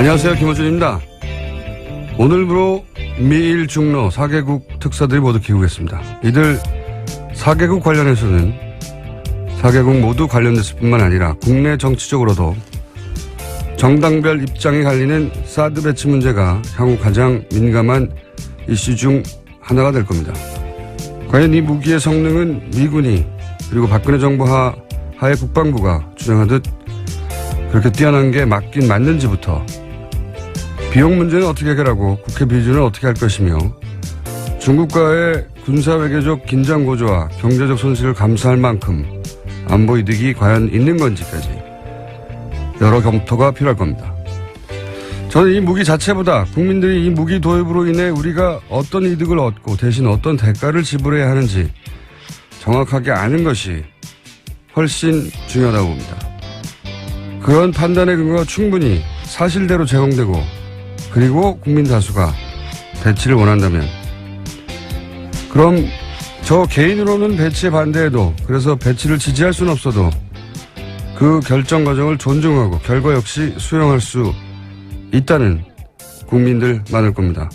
안녕하세요. 김호준입니다. 오늘부로 미일 중로 4개국 특사들이 모두 귀국했습니다. 이들 4개국 관련해서는 4개국 모두 관련됐을 뿐만 아니라 국내 정치적으로도 정당별 입장이 갈리는 사드 배치 문제가 향후 가장 민감한 이슈 중 하나가 될 겁니다. 과연 이 무기의 성능은 미군이 그리고 박근혜 정부 하의 국방부가 주장하듯 그렇게 뛰어난 게 맞긴 맞는지부터 비용 문제는 어떻게 해결하고 국회 비준은 어떻게 할 것이며 중국과의 군사외교적 긴장 고조와 경제적 손실을 감수할 만큼 안보 이득이 과연 있는 건지까지 여러 검토가 필요할 겁니다. 저는 이 무기 자체보다 국민들이 이 무기 도입으로 인해 우리가 어떤 이득을 얻고 대신 어떤 대가를 지불해야 하는지 정확하게 아는 것이 훨씬 중요하다고 봅니다. 그런 판단의 근거가 충분히 사실대로 제공되고 그리고 국민 다수가 배치를 원한다면 그럼 저 개인으로는 배치에 반대해도 그래서 배치를 지지할 수는 없어도 그 결정 과정을 존중하고 결과 역시 수용할 수 있다는 국민들 많을 겁니다.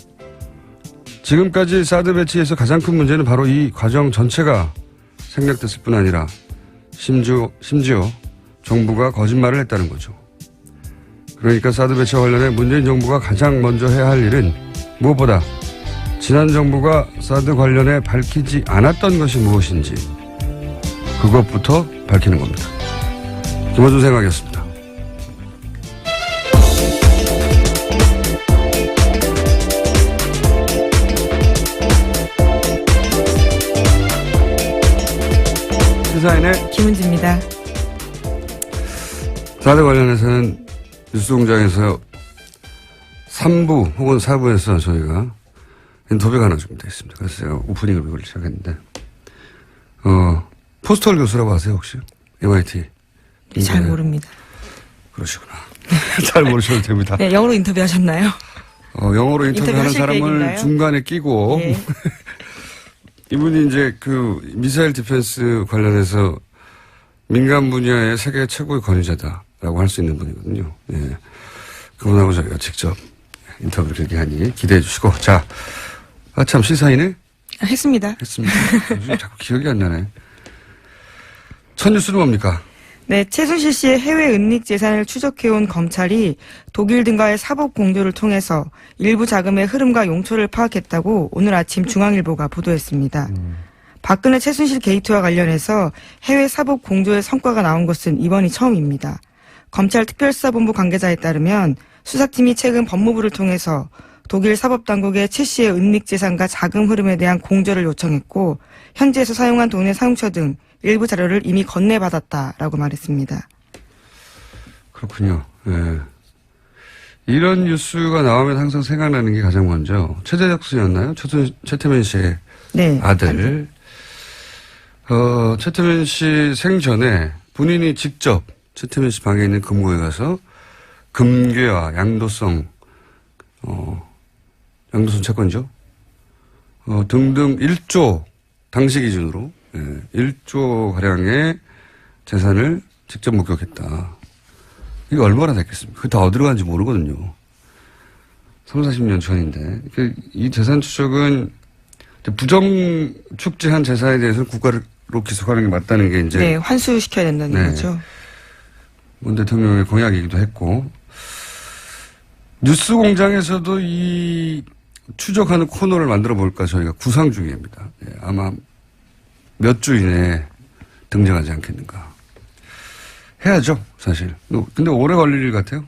지금까지 사드 배치에서 가장 큰 문제는 바로 이 과정 전체가 생략됐을 뿐 아니라 심지어 정부가 거짓말을 했다는 거죠. 그러니까 사드 배치와 관련해 문재인 정부가 가장 먼저 해야 할 일은 무엇보다 지난 정부가 사드 관련해 밝히지 않았던 것이 무엇인지 그것부터 밝히는 겁니다. 김호준 생각이었습니다. 시사인의 김은지입니다. 사드 관련해서는 뉴스공장에서 3부 혹은 4부에서 저희가 인터뷰가 하나 준비되어 있습니다. 그래서 제가 오프닝을 이걸 시작했는데 포스털 교수라고 아세요 혹시? MIT. 잘 모릅니다. 그러시구나. 잘 모르셔도 됩니다. 네, 영어로 인터뷰하셨나요? 영어로 인터뷰하는 사람을 얘기인가요? 중간에 끼고 네. 이분이 이제 그 미사일 디펜스 관련해서 민간 분야의 세계 최고의 권위자다라고 할 수 있는 분이거든요. 예. 그분하고 저희가 직접 인터뷰를 그렇게 하니 기대해 주시고. 자, 참 시사인에? 했습니다. 했습니다. 요즘 자꾸 기억이 안 나네. 첫 뉴스는 뭡니까? 네, 최순실 씨의 해외 은닉 재산을 추적해온 검찰이 독일 등과의 사법 공조를 통해서 일부 자금의 흐름과 용처를 파악했다고 오늘 아침 중앙일보가 보도했습니다. 박근혜 최순실 게이트와 관련해서 해외 사법 공조의 성과가 나온 것은 이번이 처음입니다. 검찰 특별수사본부 관계자에 따르면 수사팀이 최근 법무부를 통해서 독일 사법당국에 최 씨의 은닉 재산과 자금 흐름에 대한 공조를 요청했고 현지에서 사용한 돈의 사용처 등 일부 자료를 이미 건네받았다라고 말했습니다. 그렇군요. 예. 이런 뉴스가 나오면 항상 생각나는 게 가장 먼저 최재석 씨였나요? 최태민 씨의 네, 아들. 최태민 씨 생전에 본인이 직접 최태민 씨 방에 있는 금고에 가서 금괴와 양도성 채권죠. 등등 1조 당시 기준으로 1조 가량의 재산을 직접 목격했다. 이게 얼마나 됐겠습니까? 그게 다 어디로 간지 모르거든요. 30-40년 전인데. 이 재산 추적은 부정 축제한 재산에 대해서는 국가로 기소하는 게 맞다는 게 이제. 네, 환수시켜야 된다는 거죠. 문 대통령의 공약이기도 했고. 뉴스 공장에서도 이 추적하는 코너를 만들어 볼까 저희가 구상 중입니다. 아마 몇 주 이내에 등장하지 않겠는가. 해야죠, 사실. 근데 오래 걸릴 일 같아요.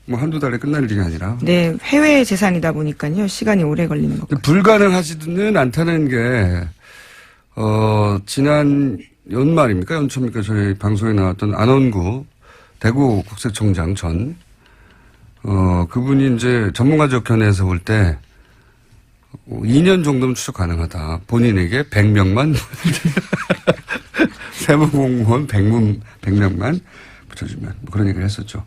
한두 달에 끝날 일이 아니라. 네, 해외 재산이다 보니까요. 시간이 오래 걸리는 것 같아요. 불가능하지는 않다는 게, 지난 연말입니까? 연초입니까? 저희 방송에 나왔던 안원구 대구 국세청장 전, 그분이 이제 전문가적 견해에서 볼 때, 2년 정도면 추적 가능하다. 본인에게 100명만, 세무공무원 100명만 붙여주면. 뭐 그런 얘기를 했었죠.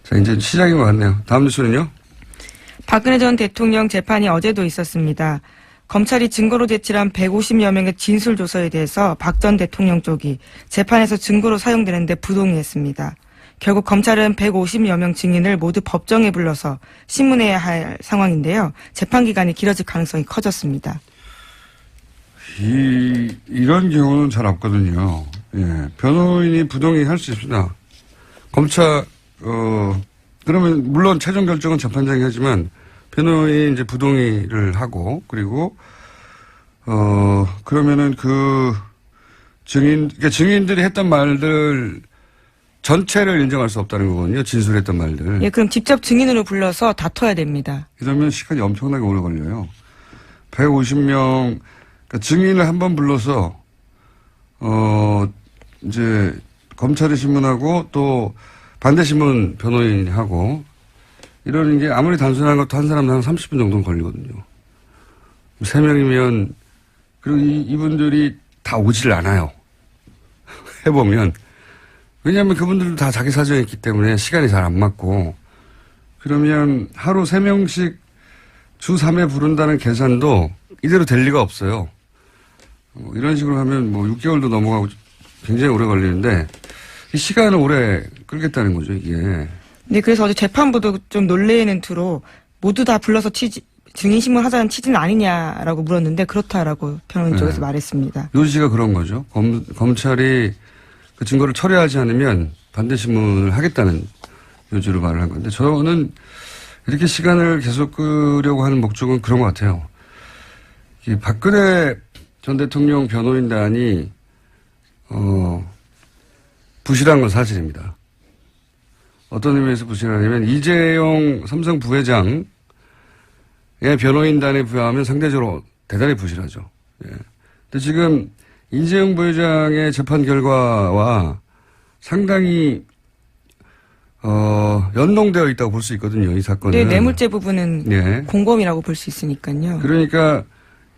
자, 이제 시작인 것 같네요. 다음 뉴스는요? 박근혜 전 대통령 재판이 어제도 있었습니다. 검찰이 증거로 제출한 150여 명의 진술조서에 대해서 박 전 대통령 쪽이 재판에서 증거로 사용되는데 부동의했습니다. 결국 검찰은 150여 명 증인을 모두 법정에 불러서 신문해야 할 상황인데요. 재판 기간이 길어질 가능성이 커졌습니다. 이런 경우는 잘 없거든요. 예. 변호인이 부동의 할 수 있습니다. 검찰, 그러면 물론 최종 결정은 재판장이 하지만 변호인이 이제 부동의를 하고 그리고 그러면은 그러니까 증인들이 했던 말들 전체를 인정할 수 없다는 거거든요. 진술했던 말들. 예, 그럼 직접 증인으로 불러서 다퉈야 됩니다. 그러면 시간이 엄청나게 오래 걸려요. 150명, 그러니까 증인을 한 번 불러서, 이제, 검찰이 신문하고 또 반대신문 변호인하고 이러는 게 아무리 단순한 것도 한 사람당 한 30분 정도는 걸리거든요. 3명이면, 그리고 이분들이 다 오질 않아요. 해보면. 왜냐하면 그분들도 다 자기 사정이 있기 때문에 시간이 잘 안 맞고 그러면 하루 3명씩 주 3회 부른다는 계산도 이대로 될 리가 없어요. 이런 식으로 하면 뭐 6개월도 넘어가고 굉장히 오래 걸리는데 이 시간을 오래 끌겠다는 거죠, 이게. 네, 그래서 어제 재판부도 좀 놀래는 투로 모두 다 불러서 증인신문 하자는 취지는 아니냐라고 물었는데 그렇다라고 변호인 쪽에서 말했습니다. 요지가 그런 거죠. 검찰이 그 증거를 철회하지 않으면 반대신문을 하겠다는 요지로 말을 한 건데 저는 이렇게 시간을 계속 끄려고 하는 목적은 그런 것 같아요. 이 박근혜 전 대통령 변호인단이 부실한 건 사실입니다. 어떤 의미에서 부실하냐면 이재용 삼성 부회장의 변호인단에 비하면 상대적으로 대단히 부실하죠. 예. 근데 지금 이재용 부회장의 재판 결과와 상당히 연동되어 있다고 볼 수 있거든요. 이 사건은. 네, 뇌물죄 부분은 예. 공범이라고 볼 수 있으니까요. 그러니까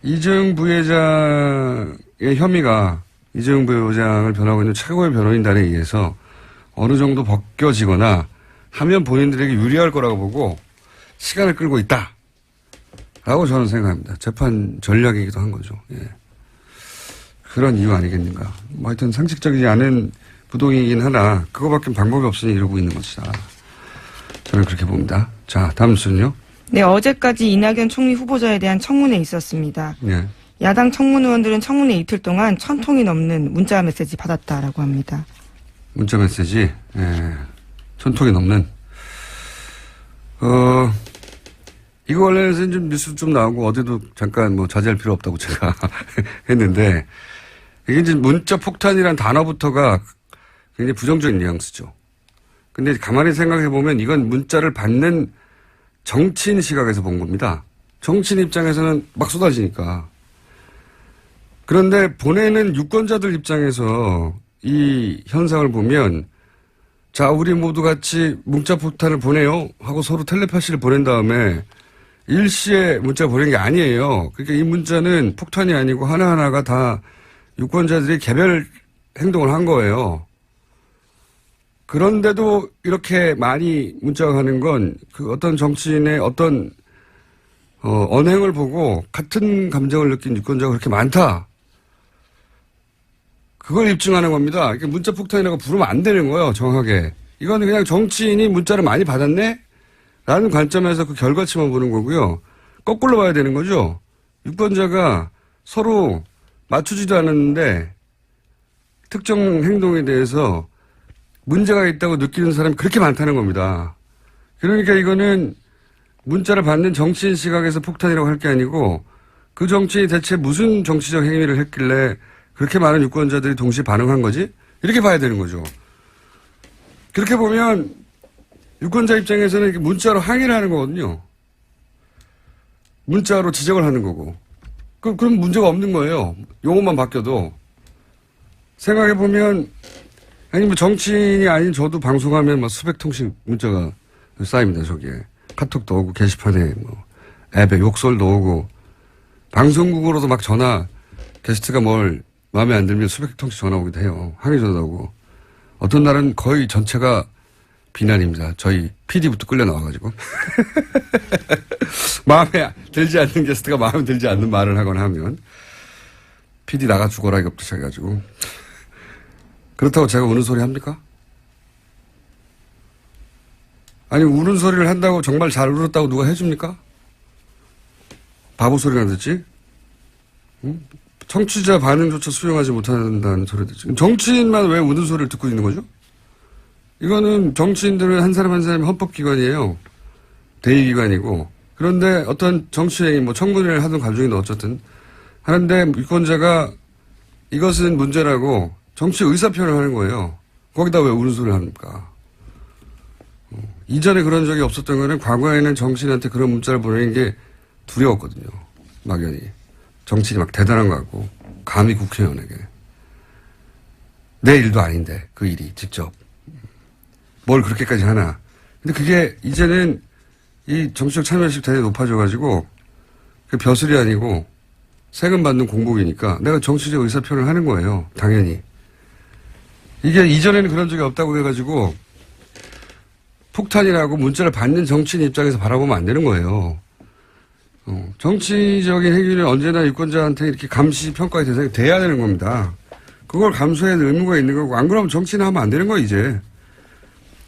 이재용 부회장의 혐의가 이재용 부회장을 변호하고 있는 최고의 변호인단에 의해서 어느 정도 벗겨지거나 하면 본인들에게 유리할 거라고 보고 시간을 끌고 있다라고 저는 생각합니다. 재판 전략이기도 한 거죠. 예. 그런 이유 아니겠는가. 뭐 하여튼 상식적이지 않은 부동이긴 하나 그거밖에 방법이 없으니 이러고 있는 것이다. 저는 그렇게 봅니다. 자, 다음 순요. 네, 어제까지 이낙연 총리 후보자에 대한 청문회 있었습니다. 예. 야당 청문 의원들은 청문회 이틀 동안 1000통이 넘는 문자 메시지 받았다라고 합니다. 문자 메시지, 예. 1000통이 넘는. 이거 관련해서는 좀 뉴스 좀 나오고 어디도 잠깐 뭐 자제할 필요 없다고 제가 했는데 이게 이제 문자 폭탄이란 단어부터가 굉장히 부정적인 뉘앙스죠. 근데 가만히 생각해 보면 이건 문자를 받는 정치인 시각에서 본 겁니다. 정치인 입장에서는 막 쏟아지니까. 그런데 보내는 유권자들 입장에서 이 현상을 보면 자, 우리 모두 같이 문자 폭탄을 보내요 하고 서로 텔레파시를 보낸 다음에 일시에 문자 보낸 게 아니에요. 그러니까 이 문자는 폭탄이 아니고 하나하나가 다 유권자들이 개별 행동을 한 거예요. 그런데도 이렇게 많이 문자가 가는 건 그 어떤 정치인의 어떤 언행을 보고 같은 감정을 느낀 유권자가 그렇게 많다. 그걸 입증하는 겁니다. 그러니까 문자 폭탄이라고 부르면 안 되는 거예요. 정확하게. 이거는 그냥 정치인이 문자를 많이 받았네? 라는 관점에서 그 결과치만 보는 거고요. 거꾸로 봐야 되는 거죠. 유권자가 서로 맞추지도 않았는데 특정 행동에 대해서 문제가 있다고 느끼는 사람이 그렇게 많다는 겁니다. 그러니까 이거는 문자를 받는 정치인 시각에서 폭탄이라고 할 게 아니고 그 정치인이 대체 무슨 정치적 행위를 했길래 그렇게 많은 유권자들이 동시에 반응한 거지? 이렇게 봐야 되는 거죠. 그렇게 보면 유권자 입장에서는 이렇게 문자로 항의를 하는 거거든요. 문자로 지적을 하는 거고. 그럼 문제가 없는 거예요. 용어만 바뀌어도. 생각해보면, 아니, 뭐 정치인이 아닌 저도 방송하면 막 수백 통씩 문자가 쌓입니다, 저기에. 카톡도 오고, 게시판에 뭐, 앱에 욕설도 오고, 방송국으로도 막 전화, 게스트가 뭘 마음에 안 들면 수백 통씩 전화 오기도 해요. 항의 전화 오고. 어떤 날은 거의 전체가 비난입니다. 저희 PD부터 끌려 나와가지고. 마음에 들지 않는 게스트가 마음에 들지 않는 말을 하거나 하면 PD 나가 죽어라 이것부터 시작해가지고. 그렇다고 제가 우는 소리 합니까? 아니, 우는 소리를 한다고 정말 잘 울었다고 누가 해줍니까? 바보 소리나 듣지? 응? 청취자 반응조차 수용하지 못한다는 소리 듣지. 정치인만 왜 우는 소리를 듣고 있는 거죠? 이거는 정치인들은 한 사람 한 사람이 헌법기관이에요. 대의기관이고. 그런데 어떤 정치행위, 뭐 청문회를 하든 가중이든 어쨌든 하는데 유권자가 이것은 문제라고 정치 의사표현을 하는 거예요. 거기다 왜 우는 소리를 합니까? 이전에 그런 적이 없었던 거는 과거에는 정치인한테 그런 문자를 보내는 게 두려웠거든요. 막연히. 정치인이 막 대단한 거 같고 감히 국회의원에게. 내 일도 아닌데 그 일이 직접. 뭘 그렇게까지 하나. 근데 그게 이제는 이 정치적 참여율이 대단히 높아져가지고 그 벼슬이 아니고 세금 받는 공복이니까 내가 정치적 의사표현을 하는 거예요. 당연히. 이게 이전에는 그런 적이 없다고 해가지고 폭탄이라고 문자를 받는 정치인 입장에서 바라보면 안 되는 거예요. 정치적인 행위는 언제나 유권자한테 이렇게 감시 평가의 대상이 돼야 되는 겁니다. 그걸 감수해야 될 의무가 있는 거고 안 그러면 정치는 하면 안 되는 거예요 이제.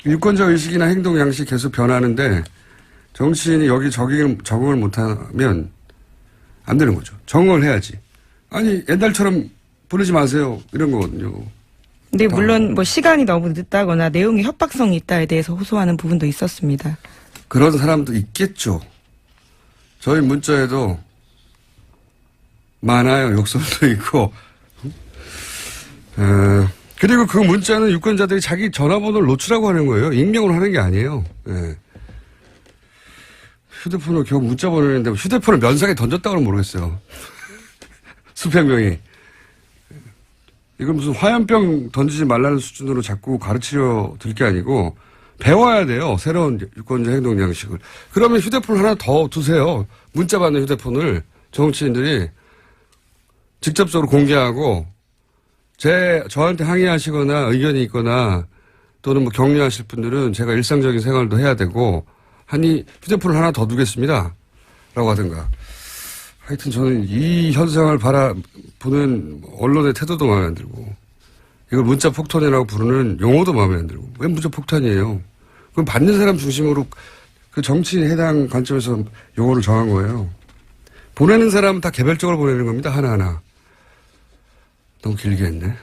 유권자 의식이나 행동 양식이 계속 변하는데 정치인이 여기 적응을 못하면 안 되는 거죠. 적응을 해야지. 아니 옛날처럼 보내지 마세요 이런 거거든요. 근데 물론 뭐 시간이 너무 늦다거나 내용이 협박성이 있다에 대해서 호소하는 부분도 있었습니다. 그런 사람도 있겠죠. 저희 문자에도 많아요. 욕설도 있고. 그리고 그 문자는 유권자들이 자기 전화번호를 노출하고 하는 거예요. 익명으로 하는 게 아니에요. 예. 휴대폰으로 겨우 문자 보내는데 휴대폰을 면상에 던졌다고는 모르겠어요. 수백 명이. 이건 무슨 화염병 던지지 말라는 수준으로 자꾸 가르치려 들 게 아니고 배워야 돼요. 새로운 유권자 행동 양식을. 그러면 휴대폰 하나 더 두세요. 문자 받는 휴대폰을 정치인들이 직접적으로 공개하고 저한테 항의하시거나 의견이 있거나 또는 뭐 격려하실 분들은 제가 일상적인 생활도 해야 되고 하니 휴대폰을 하나 더 두겠습니다. 라고 하든가. 하여튼 저는 이 현상을 바라보는 언론의 태도도 마음에 안 들고 이걸 문자 폭탄이라고 부르는 용어도 마음에 안 들고 왜 문자 폭탄이에요? 그럼 받는 사람 중심으로 그 정치인 해당 관점에서 용어를 정한 거예요. 보내는 사람은 다 개별적으로 보내는 겁니다. 하나하나. 너무 길게 했네.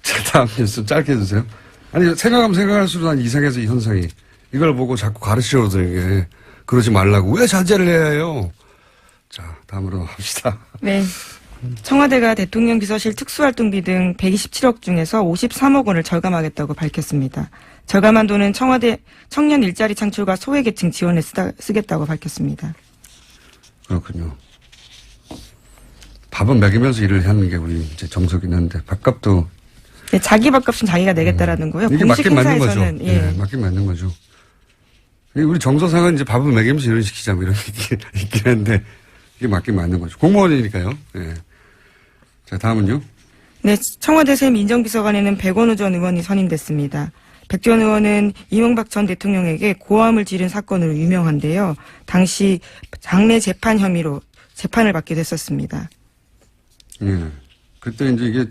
자, 다음 뉴스 짧게 해주세요. 아니 생각하면 생각할수록 난 이상해서 이 현상이. 이걸 보고 자꾸 가르치려고 드는 게 그러지 말라고. 왜 자제를 해야 해요? 자, 다음으로 합시다. 네. 청와대가 대통령 비서실 특수활동비 등 127억 중에서 53억 원을 절감하겠다고 밝혔습니다. 절감한 돈은 청와대 청년 일자리 창출과 소외계층 지원에 쓰겠다고 밝혔습니다. 그렇군요. 밥은 먹이면서 일을 하는 게 우리 이제 정석이긴 한데 밥값도. 네, 자기 밥값은 자기가 내겠다라는 거요. 이게 공식 맞긴 맞는 거죠. 행사에서는 네, 맞긴 맞는 거죠. 우리 정서상은 이제 밥을 먹이면서 일을 시키자 뭐 이런 게 있긴 한데 이게 맞긴 맞는 거죠. 공무원이니까요. 네. 자, 다음은요. 네, 청와대 새 민정비서관에는 백원우 전 의원이 선임됐습니다. 백 전 의원은 이명박 전 대통령에게 고함을 지른 사건으로 유명한데요. 당시 장례 재판 혐의로 재판을 받기도 했었습니다. 예. 그때 이제 이게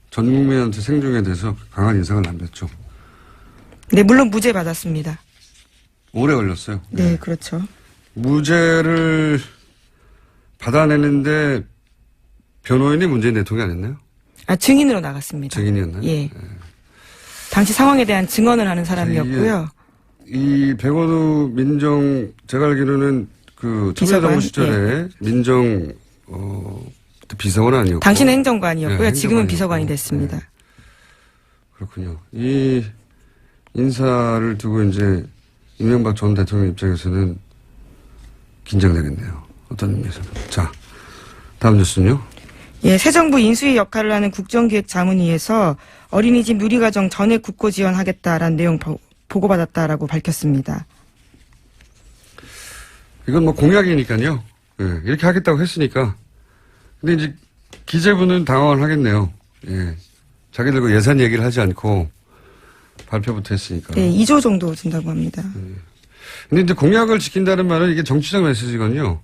전 국민한테 생중에 대해서 강한 인상을 남겼죠. 네, 물론 무죄 받았습니다. 오래 걸렸어요. 네, 예. 그렇죠. 무죄를 받아내는데 변호인이 문재인 대통령이 안 했나요? 아, 증인으로 나갔습니다. 증인이었나요? 예. 당시 상황에 대한 증언을 하는 사람이었고요. 이 백원우 제가 알기로는 그 참여정부 시절에 민정 그때 비서관 아니었고 당시는 행정관이었고요. 네, 지금은 비서관이 행정관이었고. 됐습니다. 네. 그렇군요. 이 인사를 두고 이제 이명박 전 대통령 입장에서는 긴장되겠네요. 어떤 의미에서. 자, 다음 뉴스는요. 예, 새 정부 인수위 역할을 하는 국정기획자문위에서 어린이집 누리과정 전액 국고 지원하겠다라는 내용 보고받았다라고 밝혔습니다. 이건 뭐 공약이니까요. 예, 이렇게 하겠다고 했으니까. 근데 이제 기재부는 당황을 하겠네요. 예. 자기들 그 예산 얘기를 하지 않고 발표부터 했으니까. 네, 2조 정도 준다고 합니다. 근데 이제 공약을 지킨다는 말은 이게 정치적 메시지거든요.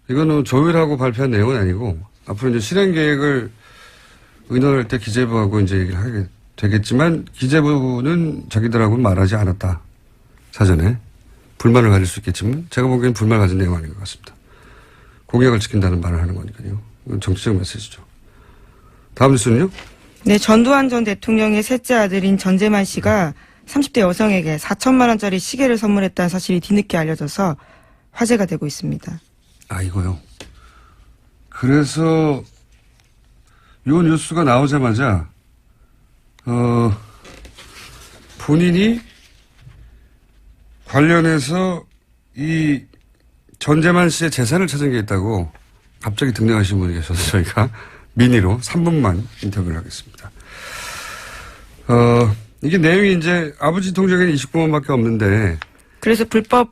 이거는 조율하고 발표한 내용은 아니고 앞으로 이제 실행 계획을 의논할 때 기재부하고 이제 얘기를 되겠지만 기재부는 자기들하고는 말하지 않았다. 사전에. 불만을 가질 수 있겠지만 제가 보기엔 불만을 가진 내용 아닌 것 같습니다. 공약을 지킨다는 말을 하는 거니까요. 이건 정치적 메시지죠. 다음 뉴스는요? 네, 전두환 전 대통령의 셋째 아들인 전재만 씨가 30대 여성에게 4천만 원짜리 시계를 선물했다는 사실이 뒤늦게 알려져서 화제가 되고 있습니다. 아, 이거요. 그래서 요 뉴스가 나오자마자 본인이 관련해서 이 전재만 씨의 재산을 찾은 게 있다고 갑자기 등장하신 분이 계셔서 저희가 미니로 3분만 인터뷰를 하겠습니다. 이게 내용이 이제 아버지 통장에는 29만 밖에 없는데. 그래서 불법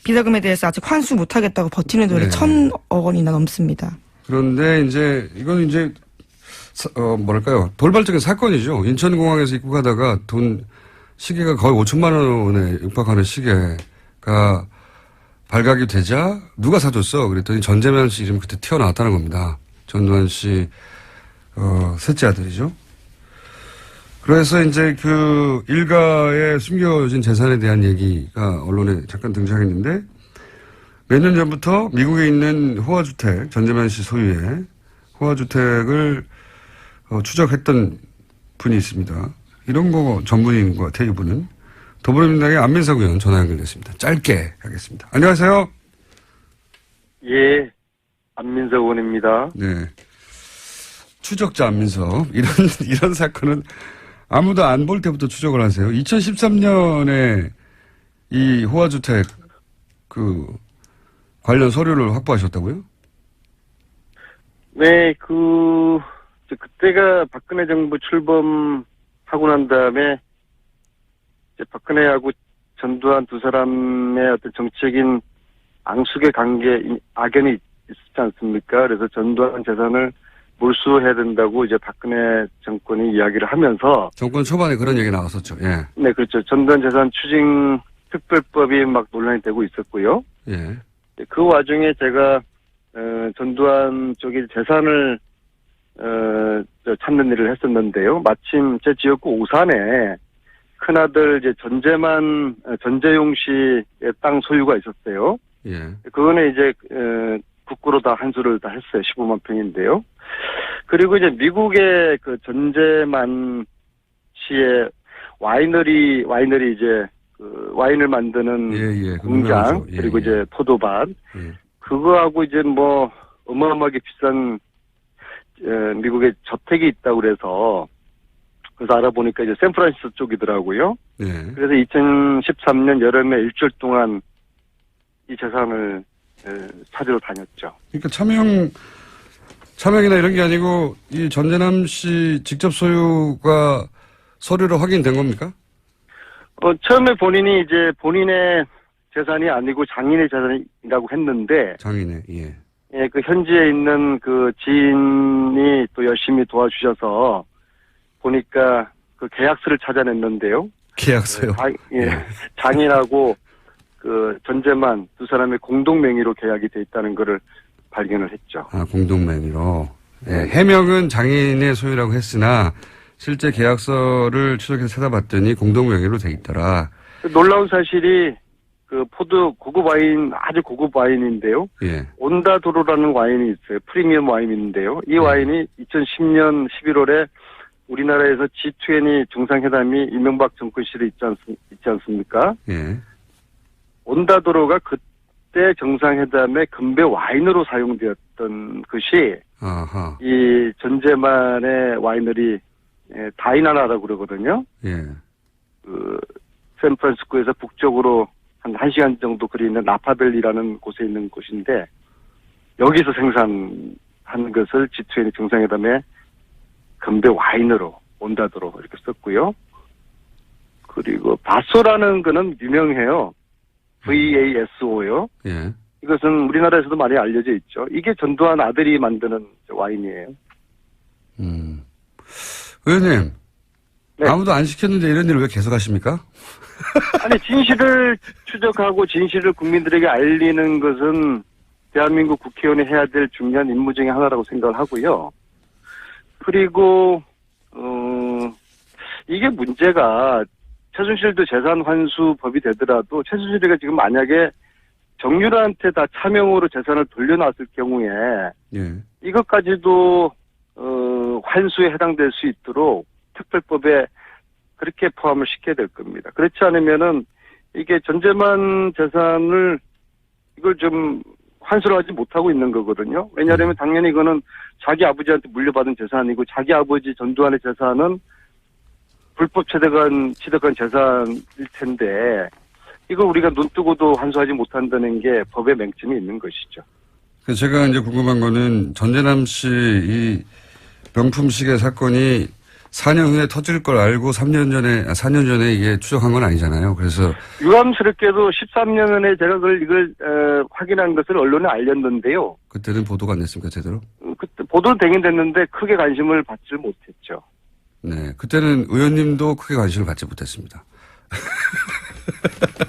비자금에 대해서 아직 환수 못하겠다고 버티는 돈이 1,000억 원이나 넘습니다. 그런데 이제 이건 이제 뭐랄까요, 돌발적인 사건이죠. 인천공항에서 입국하다가 시계가 거의 5천만 원에 육박하는 시계가 발각이 되자 누가 사줬어? 그랬더니 전재만 씨 이름이 그때 튀어나왔다는 겁니다. 전두환 씨 셋째 아들이죠. 그래서 이제 그 일가의 숨겨진 재산에 대한 얘기가 언론에 잠깐 등장했는데 몇 년 전부터 미국에 있는 호화주택, 전재만 씨 소유의 호화주택을 추적했던 분이 있습니다. 이런 거 전문인 것 같아요, 이분은. 더불어민주당의 안민석 의원 전화 연결됐습니다. 짧게 하겠습니다. 안녕하세요. 예, 안민석 의원입니다. 네. 추적자 안민석. 이런 사건은 아무도 안 볼 때부터 추적을 하세요. 2013년에 이 호화주택 관련 서류를 확보하셨다고요? 네, 그때가 박근혜 정부 출범하고 난 다음에 이제 박근혜하고 전두환 두 사람의 어떤 정치적인 앙숙의 관계, 악연이 있었지 않습니까? 그래서 전두환 재산을 몰수해야 된다고 이제 박근혜 정권이 이야기를 하면서. 정권 초반에 그런 얘기 나왔었죠. 예. 네, 그렇죠. 전두환 재산 추징 특별법이 막 논란이 되고 있었고요. 예. 그 와중에 제가, 전두환 쪽의 재산을, 찾는 일을 했었는데요. 마침 제 지역구 오산에 큰아들 이제 전재용 씨의 땅 소유가 있었어요. 예. 그거는 이제, 국구로 다 한수를 다 했어요. 15만 평인데요. 그리고 이제 미국의 그 전재만 씨의 와이너리 이제 그 와인을 만드는 공장 그리고 이제 포도밭 그거하고 이제 뭐 어마어마하게 비싼 미국의 저택이 있다고 그래서 알아보니까 이제 샌프란시스코 쪽이더라고요. 그래서 2013년 여름에 일주일 동안 이 재산을 찾으러 다녔죠. 그러니까 차명이나 이런 게 아니고 이 전재남 씨 직접 소유가 서류로 확인된 겁니까? 처음에 본인이 이제 본인의 재산이 아니고 장인의 재산이라고 했는데. 장인의, 예. 예, 그 현지에 있는 그 지인이 또 열심히 도와주셔서 보니까 그 계약서를 찾아냈는데요. 계약서요? 장인하고 그 전재만 두 사람의 공동 명의로 계약이 돼 있다는 거를 발견을 했죠. 아, 공동 명의로. 예, 해명은 장인의 소유라고 했으나 실제 계약서를 추적해서 찾아봤더니 공동 명의로 돼 있더라. 놀라운 사실이 그 고급 와인, 아주 고급 와인인데요. 예. 온다도로라는 와인이 있어요. 프리미엄 와인인데요. 이 와인이 2010년 11월에 우리나라에서 G20 정상회담이 이명박 정권 시절에 있지 않습니까? 예. 온다도로가 그때 정상회담의 금배 와인으로 사용되었던 것이 아하. 이 전재만의 와이너리 다이나라라고 그러거든요. 예. 샌프란시스코에서 북쪽으로 한 1시간 정도 거리 있는 나파밸리라는 곳에 있는 곳인데 여기서 생산한 것을 G20 정상회담에 금배 와인으로 온다도로 이렇게 썼고요. 그리고 바소라는 거는 유명해요. VASO요. 예. 이것은 우리나라에서도 많이 알려져 있죠. 이게 전두환 아들이 만드는 와인이에요. 의원님. 네. 아무도 안 시켰는데 이런 일을 왜 계속 하십니까? 아니, 진실을 추적하고 진실을 국민들에게 알리는 것은 대한민국 국회의원이 해야 될 중요한 임무 중에 하나라고 생각을 하고요. 그리고, 이게 문제가 최순실도 재산 환수법이 되더라도 최순실이가 지금 만약에 정유라한테 다 차명으로 재산을 돌려놨을 경우에 예. 이것까지도 환수에 해당될 수 있도록 특별법에 그렇게 포함을 시켜야 될 겁니다. 그렇지 않으면은 이게 전재만 재산을 이걸 좀 환수를 하지 못하고 있는 거거든요. 왜냐하면 당연히 이거는 자기 아버지한테 물려받은 재산이고 자기 아버지 전두환의 재산은 불법 취득한 재산일 텐데 이걸 우리가 눈 뜨고도 환수하지 못한다는 게 법의 맹점이 있는 것이죠. 제가 이제 궁금한 거는 전재남 씨 이 명품 시계 사건이 4년 후에 터질 걸 알고 4년 전에 이게 추적한 건 아니잖아요. 그래서 유감스럽게도 13년 전에 제가 이걸 확인한 것을 언론에 알렸는데요. 그때는 보도가 안 됐습니까, 제대로? 그때 보도는 되긴 됐는데 크게 관심을 받지 못했죠. 네. 그때는 의원님도 크게 관심을 받지 못했습니다.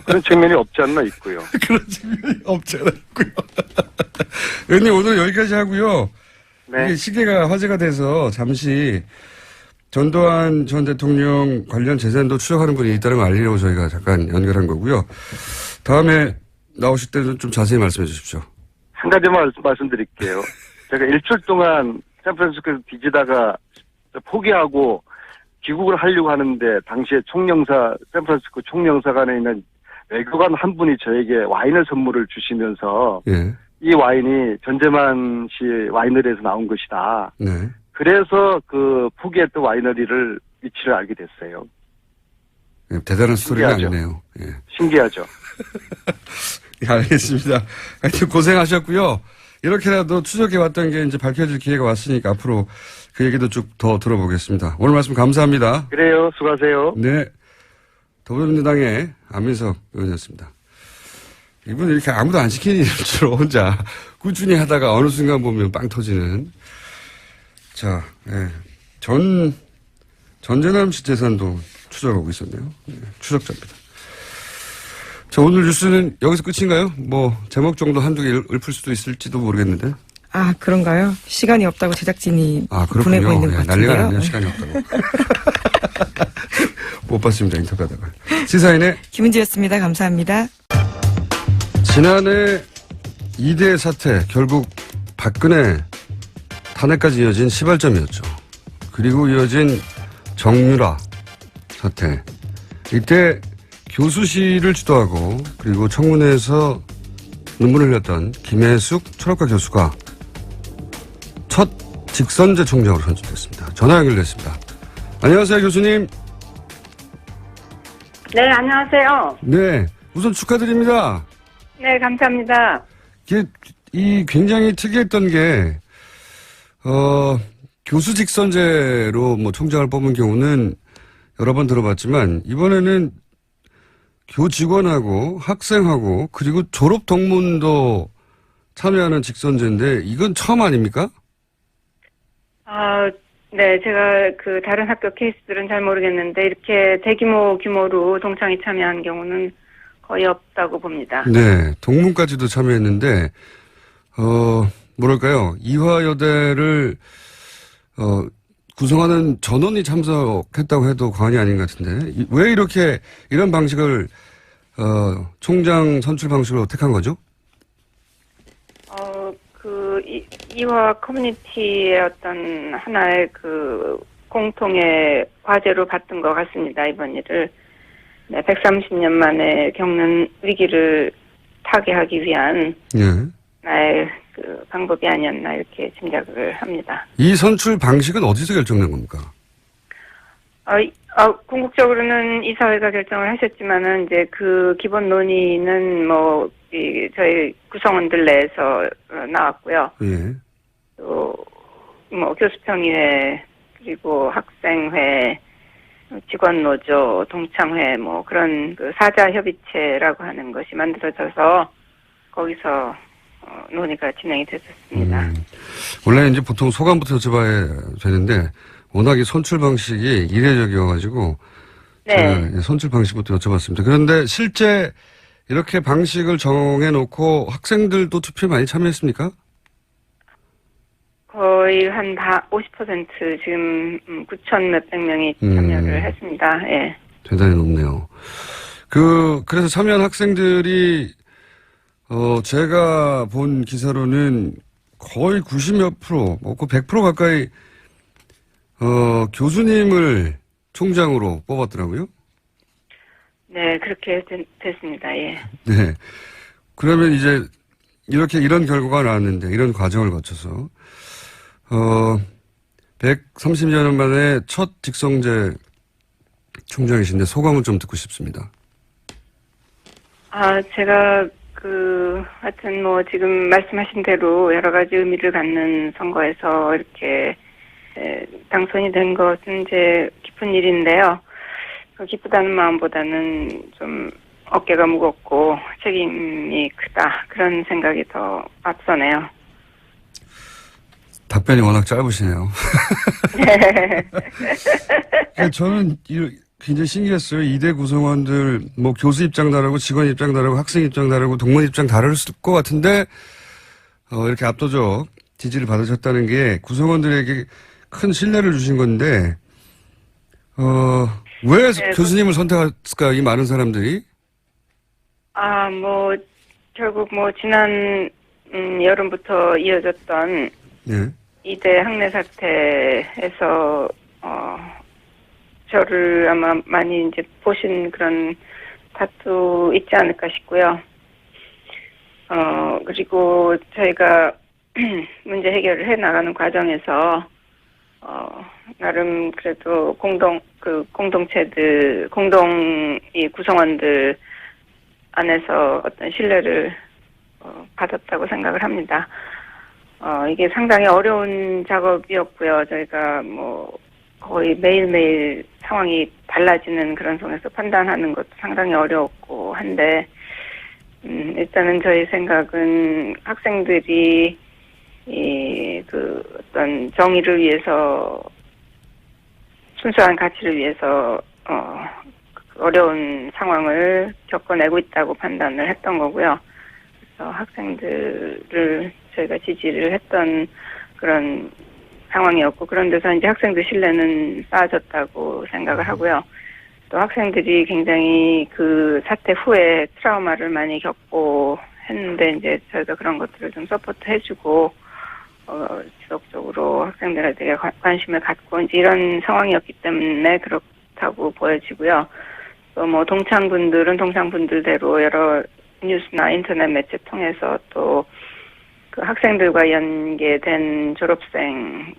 그런 측면이 없지 않나 있고요. 그런 측면이 없지 않아 있고요. 의원님 오늘 여기까지 하고요. 네. 이게 시계가 화제가 돼서 잠시 전두환 전 대통령 관련 재산도 추적하는 분이 있다는 걸 알리려고 저희가 잠깐 연결한 거고요. 다음에 나오실 때는 좀 자세히 말씀해 주십시오. 한 가지만 말씀드릴게요. 제가 일주일 동안 샌프란시스코에서 뒤지다가 포기하고 귀국을 하려고 하는데 당시에 샌프란시스코 총영사관에 있는 외교관 한 분이 저에게 와인을 선물을 주시면서 예. 이 와인이 전재만 씨 와이너리에서 나온 것이다. 네. 그래서 그 포기했던 와이너리를 위치를 알게 됐어요. 예, 대단한 스토리가 신기하죠. 아니네요. 예. 신기하죠. 예, 알겠습니다. 하여튼 고생하셨고요. 이렇게라도 추적해왔던 게 이제 밝혀질 기회가 왔으니까 앞으로 그 얘기도 쭉 더 들어보겠습니다. 오늘 말씀 감사합니다. 그래요. 수고하세요. 네. 더불어민주당의 안민석 의원이었습니다. 이분은 이렇게 아무도 안 시키는 일을 혼자 꾸준히 하다가 어느 순간 보면 빵 터지는. 자, 예. 전재남 씨 재산도 추적하고 있었네요. 예, 추적자입니다. 자, 오늘 뉴스는 여기서 끝인가요? 뭐, 제목 정도 한두 개 읊을 수도 있을지도 모르겠는데. 아, 그런가요? 시간이 없다고 제작진이 그렇군요. 보내고 있는 것 예, 같은데요. 난리가 났네요. 시간이 없다고. 못 봤습니다. 인터뷰하다가. 시사인의 김은지였습니다. 감사합니다. 지난해 2대 사태 결국 박근혜 탄핵까지 이어진 시발점이었죠. 그리고 이어진 정유라 사태. 이때 교수실을 주도하고 그리고 청문회에서 눈물을 흘렸던 김혜숙 철학과 교수가 첫 직선제 총장으로 선출됐습니다. 전화 연결됐습니다. 안녕하세요, 교수님. 네, 안녕하세요. 네, 우선 축하드립니다. 네, 감사합니다. 이 굉장히 특이했던 게 교수 직선제로 뭐 총장을 뽑은 경우는 여러 번 들어봤지만 이번에는 교직원하고 학생하고 그리고 졸업 동문도 참여하는 직선제인데 이건 처음 아닙니까? 네, 제가 다른 학교 케이스들은 잘 모르겠는데 이렇게 규모로 동창이 참여한 경우는 거의 없다고 봅니다. 네, 동문까지도 참여했는데 뭐랄까요, 이화여대를 구성하는 전원이 참석했다고 해도 과언이 아닌 것 같은데 왜 이렇게 이런 방식을 총장 선출 방식으로 택한 거죠? 이화 커뮤니티의 어떤 하나의 공통의 과제로 봤던 것 같습니다. 이번 일을. 네, 130년 만에 겪는 위기를 타개하기 위한 예. 나의 방법이 아니었나 이렇게 짐작을 합니다. 이 선출 방식은 어디서 결정된 겁니까? 궁극적으로는 이사회가 결정을 하셨지만은 이제 기본 논의는 저희 구성원들 내에서 나왔고요. 예. 또 교수평의회 그리고 학생회, 직원노조, 동창회 그런 사자협의체라고 하는 것이 만들어져서 거기서 논의가 진행이 됐었습니다. 원래 이제 보통 소감부터 여쭤봐야 되는데 워낙 이 선출 방식이 이례적이어가지고 네. 제가 선출 방식부터 여쭤봤습니다. 그런데 실제 이렇게 방식을 정해놓고 학생들도 투표에 많이 참여했습니까? 거의 한 50% 지금 9천 몇백 명이 참여를 했습니다. 예. 대단히 높네요. 그래서 참여한 학생들이, 제가 본 기사로는 거의 90몇 프로, 그 100% 가까이, 교수님을 총장으로 뽑았더라고요. 네, 그렇게 됐습니다. 예. 네. 그러면 이제, 이런 결과가 나왔는데, 이런 과정을 거쳐서, 130여 년 만에 첫 직성제 총장이신데 소감을 좀 듣고 싶습니다. 제가 하여튼 지금 말씀하신 대로 여러 가지 의미를 갖는 선거에서 이렇게 당선이 된 것은 이제 기쁜 일인데요. 기쁘다는 마음보다는 좀 어깨가 무겁고 책임이 크다 그런 생각이 더 앞서네요. 답변이 워낙 짧으시네요. 저는 굉장히 신기했어요. 이대 구성원들, 교수 입장 다르고, 직원 입장 다르고, 학생 입장 다르고, 동문 입장 다를 것 같은데, 이렇게 압도적 지지를 받으셨다는 게 구성원들에게 큰 신뢰를 주신 건데, 왜 교수님을 선택했을까, 이 많은 사람들이? 결국 지난, 여름부터 이어졌던, 네. 이대 학내 사태에서, 저를 아마 많이 이제 보신 그런 다투 있지 않을까 싶고요. 그리고 저희가 문제 해결을 해 나가는 과정에서, 나름 그래도 공동체들, 이 구성원들 안에서 어떤 신뢰를, 받았다고 생각을 합니다. 이게 상당히 어려운 작업이었고요. 저희가 거의 매일매일 상황이 달라지는 그런 속에서 판단하는 것도 상당히 어려웠고 한데, 일단은 저희 생각은 학생들이 어떤 정의를 위해서, 순수한 가치를 위해서, 어려운 상황을 겪어내고 있다고 판단을 했던 거고요. 그래서 학생들을 저희가 지지를 했던 그런 상황이었고, 그런 데서 이제 학생들 신뢰는 쌓아졌다고 생각을 하고요. 또 학생들이 굉장히 그 사태 후에 트라우마를 많이 겪고 했는데, 이제 저희가 그런 것들을 좀 서포트 해주고, 지속적으로 학생들에게 관심을 갖고, 이제 이런 상황이었기 때문에 그렇다고 보여지고요. 또 동창분들은 동창분들대로 여러 뉴스나 인터넷 매체 통해서 또 그 학생들과 연계된 졸업생,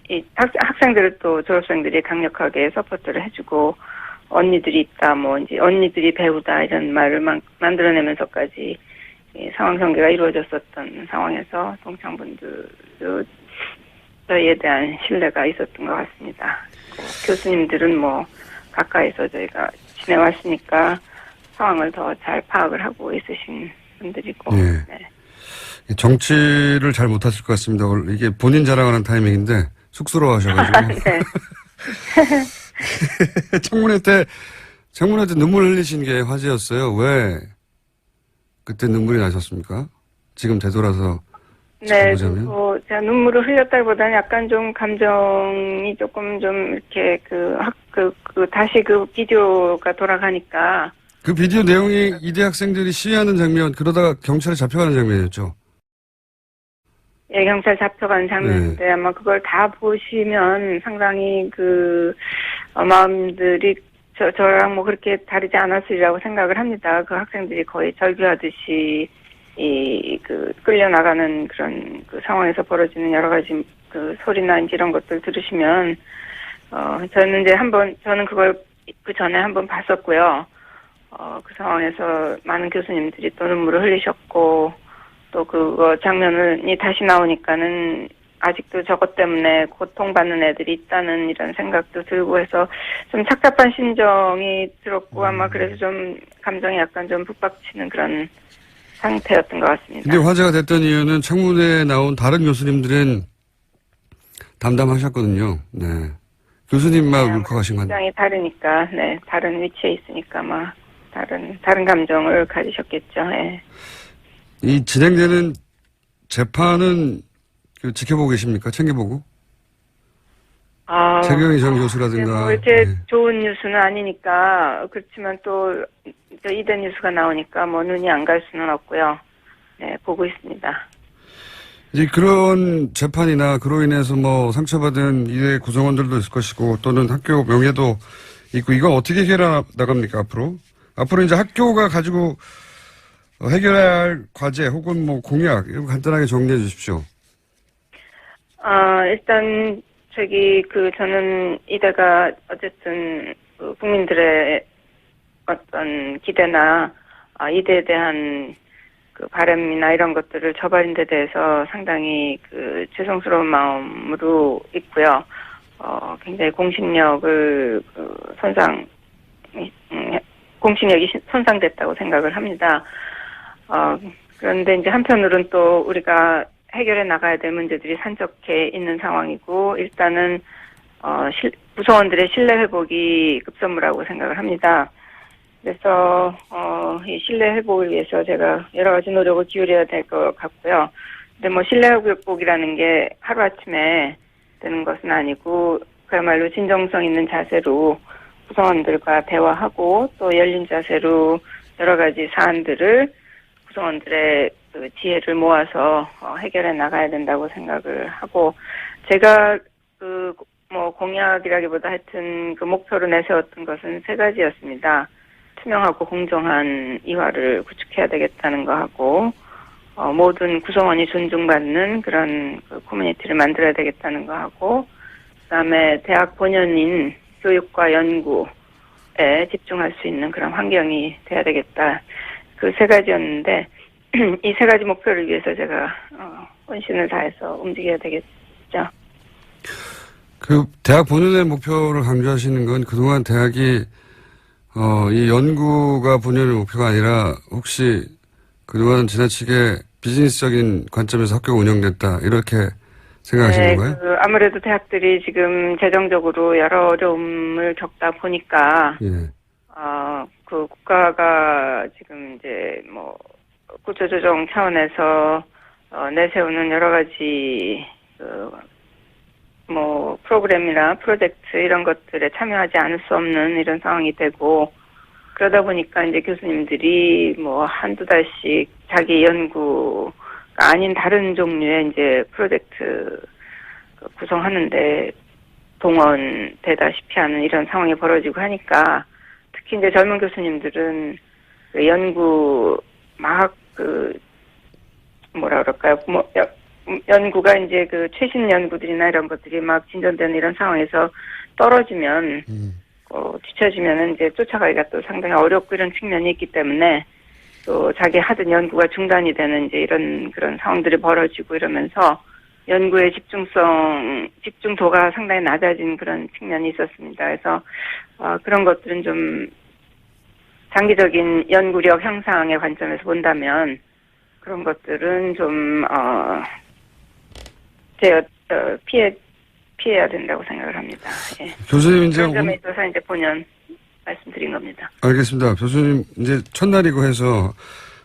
이 학생들을 또 졸업생들이 강력하게 서포트를 해주고, 언니들이 있다, 이제 언니들이 배우다, 이런 말을 만들어내면서까지 상황 전개가 이루어졌었던 상황에서 동창분들도 저희에 대한 신뢰가 있었던 것 같습니다. 교수님들은 가까이서 저희가 지내왔으니까 상황을 더 잘 파악을 하고 있으신 분들이고, 네. 정치를 잘 못하실 것 같습니다. 이게 본인 자랑하는 타이밍인데 쑥스러워하셔가지고. 네. 청문회 때 눈물 흘리신 게 화제였어요. 왜 그때 눈물이 나셨습니까? 지금 되돌아서 네, 보자면. 제가 눈물을 흘렸다기보다는 약간 좀 감정이 조금 좀 이렇게 다시 그 비디오가 돌아가니까. 그 비디오 내용이 이대 학생들이 시위하는 장면, 그러다가 경찰에 잡혀가는 장면이었죠. 예, 경찰 잡혀간 장면인데, 아마 그걸 다 보시면 상당히 마음들이 저랑 그렇게 다르지 않았으리라고 생각을 합니다. 그 학생들이 거의 절규하듯이, 끌려나가는 그런 상황에서 벌어지는 여러 가지 소리나 이런 것들 들으시면, 저는 저는 그걸 그 전에 한번 봤었고요. 그 상황에서 많은 교수님들이 또 눈물을 흘리셨고, 또 그거 장면이 다시 나오니까는 아직도 저것 때문에 고통받는 애들이 있다는 이런 생각도 들고 해서 좀 착잡한 심정이 들었고, 아마 그래서 좀 감정이 약간 좀 북박치는 그런 상태였던 것 같습니다. 근데 화제가 됐던 이유는 청문회에 나온 다른 교수님들은 담담하셨거든요. 네. 교수님만 울컥하신 건. 굉장히 다르니까, 네. 다른 위치에 있으니까 다른 감정을 가지셨겠죠. 네. 이 진행되는 재판은 지켜보고 계십니까? 챙겨보고? 아, 최경희 전 교수라든가. 뭐 이렇게 네. 좋은 뉴스는 아니니까 그렇지만 또 이대 뉴스가 나오니까 뭐 눈이 안 갈 수는 없고요. 네, 보고 있습니다. 이제 그런 재판이나 그로 인해서 뭐 상처받은 이대 구성원들도 있을 것이고 또는 학교 명예도 있고 이거 어떻게 해결해 나갑니까 앞으로? 앞으로 이제 학교가 가지고 해결해야 할 과제 혹은 뭐 공약 이런 거 간단하게 정리해 주십시오. 일단 저는 이대가 어쨌든 그 국민들의 어떤 기대나 이대에 대한 그 바람이나 이런 것들을 저버린 데 대해서 상당히 그 죄송스러운 마음으로 있고요. 굉장히 공신력이 손상됐다고 생각을 합니다. 그런데 이제 한편으로는 또 우리가 해결해 나가야 될 문제들이 산적해 있는 상황이고, 일단은, 구성원들의 신뢰 회복이 급선무라고 생각을 합니다. 그래서, 이 신뢰 회복을 위해서 제가 여러 가지 노력을 기울여야 될 것 같고요. 근데 뭐 신뢰 회복이라는 게 하루아침에 되는 것은 아니고, 그야말로 진정성 있는 자세로 구성원들과 대화하고 또 열린 자세로 여러 가지 사안들을 구성원들의 그 지혜를 모아서 해결해 나가야 된다고 생각을 하고, 제가 공약이라기보다 하여튼 그 목표로 내세웠던 것은 3가지였습니다. 투명하고 공정한 이화를 구축해야 되겠다는 거 하고, 모든 구성원이 존중받는 그런 그 커뮤니티를 만들어야 되겠다는 거 하고, 그다음에 대학 본연인 교육과 연구에 집중할 수 있는 그런 환경이 돼야 되겠다. 그 3가지였는데 이 3가지 목표를 위해서 제가 혼신을 다해서 움직여야 되겠죠. 그 대학 본연의 목표를 강조하시는 건 그동안 대학이 이 연구가 본연의 목표가 아니라 혹시 그동안 지나치게 비즈니스적인 관점에서 학교가 운영됐다 이렇게 생각하시는 건가요? 아무래도 대학들이 지금 재정적으로 여러 어려움을 겪다 보니까 예. 그 국가가 지금 이제 뭐 구조조정 차원에서 내세우는 여러 가지 뭐 프로그램이나 프로젝트 이런 것들에 참여하지 않을 수 없는 이런 상황이 되고, 그러다 보니까 이제 교수님들이 뭐 한두 달씩 자기 연구가 아닌 다른 종류의 이제 프로젝트 구성하는데 동원되다시피 하는 이런 상황이 벌어지고 하니까, 특히 이제 젊은 교수님들은 그 연구 연구가 이제 그 최신 연구들이나 이런 것들이 막 진전되는 이런 상황에서 떨어지면, 뒤처지면은 이제 쫓아가기가 또 상당히 어렵고 이런 측면이 있기 때문에, 또 자기 하던 연구가 중단이 되는 이제 이런 그런 상황들이 벌어지고 이러면서 연구의 집중도가 상당히 낮아진 그런 측면이 있었습니다. 그래서, 그런 것들은 좀 장기적인 연구력 향상의 관점에서 본다면, 그런 것들은 좀, 피해야 된다고 생각을 합니다. 예. 교수님 이제 그런 점에 있어서 이제 본연 말씀드린 겁니다. 알겠습니다. 교수님 이제 첫날이고 해서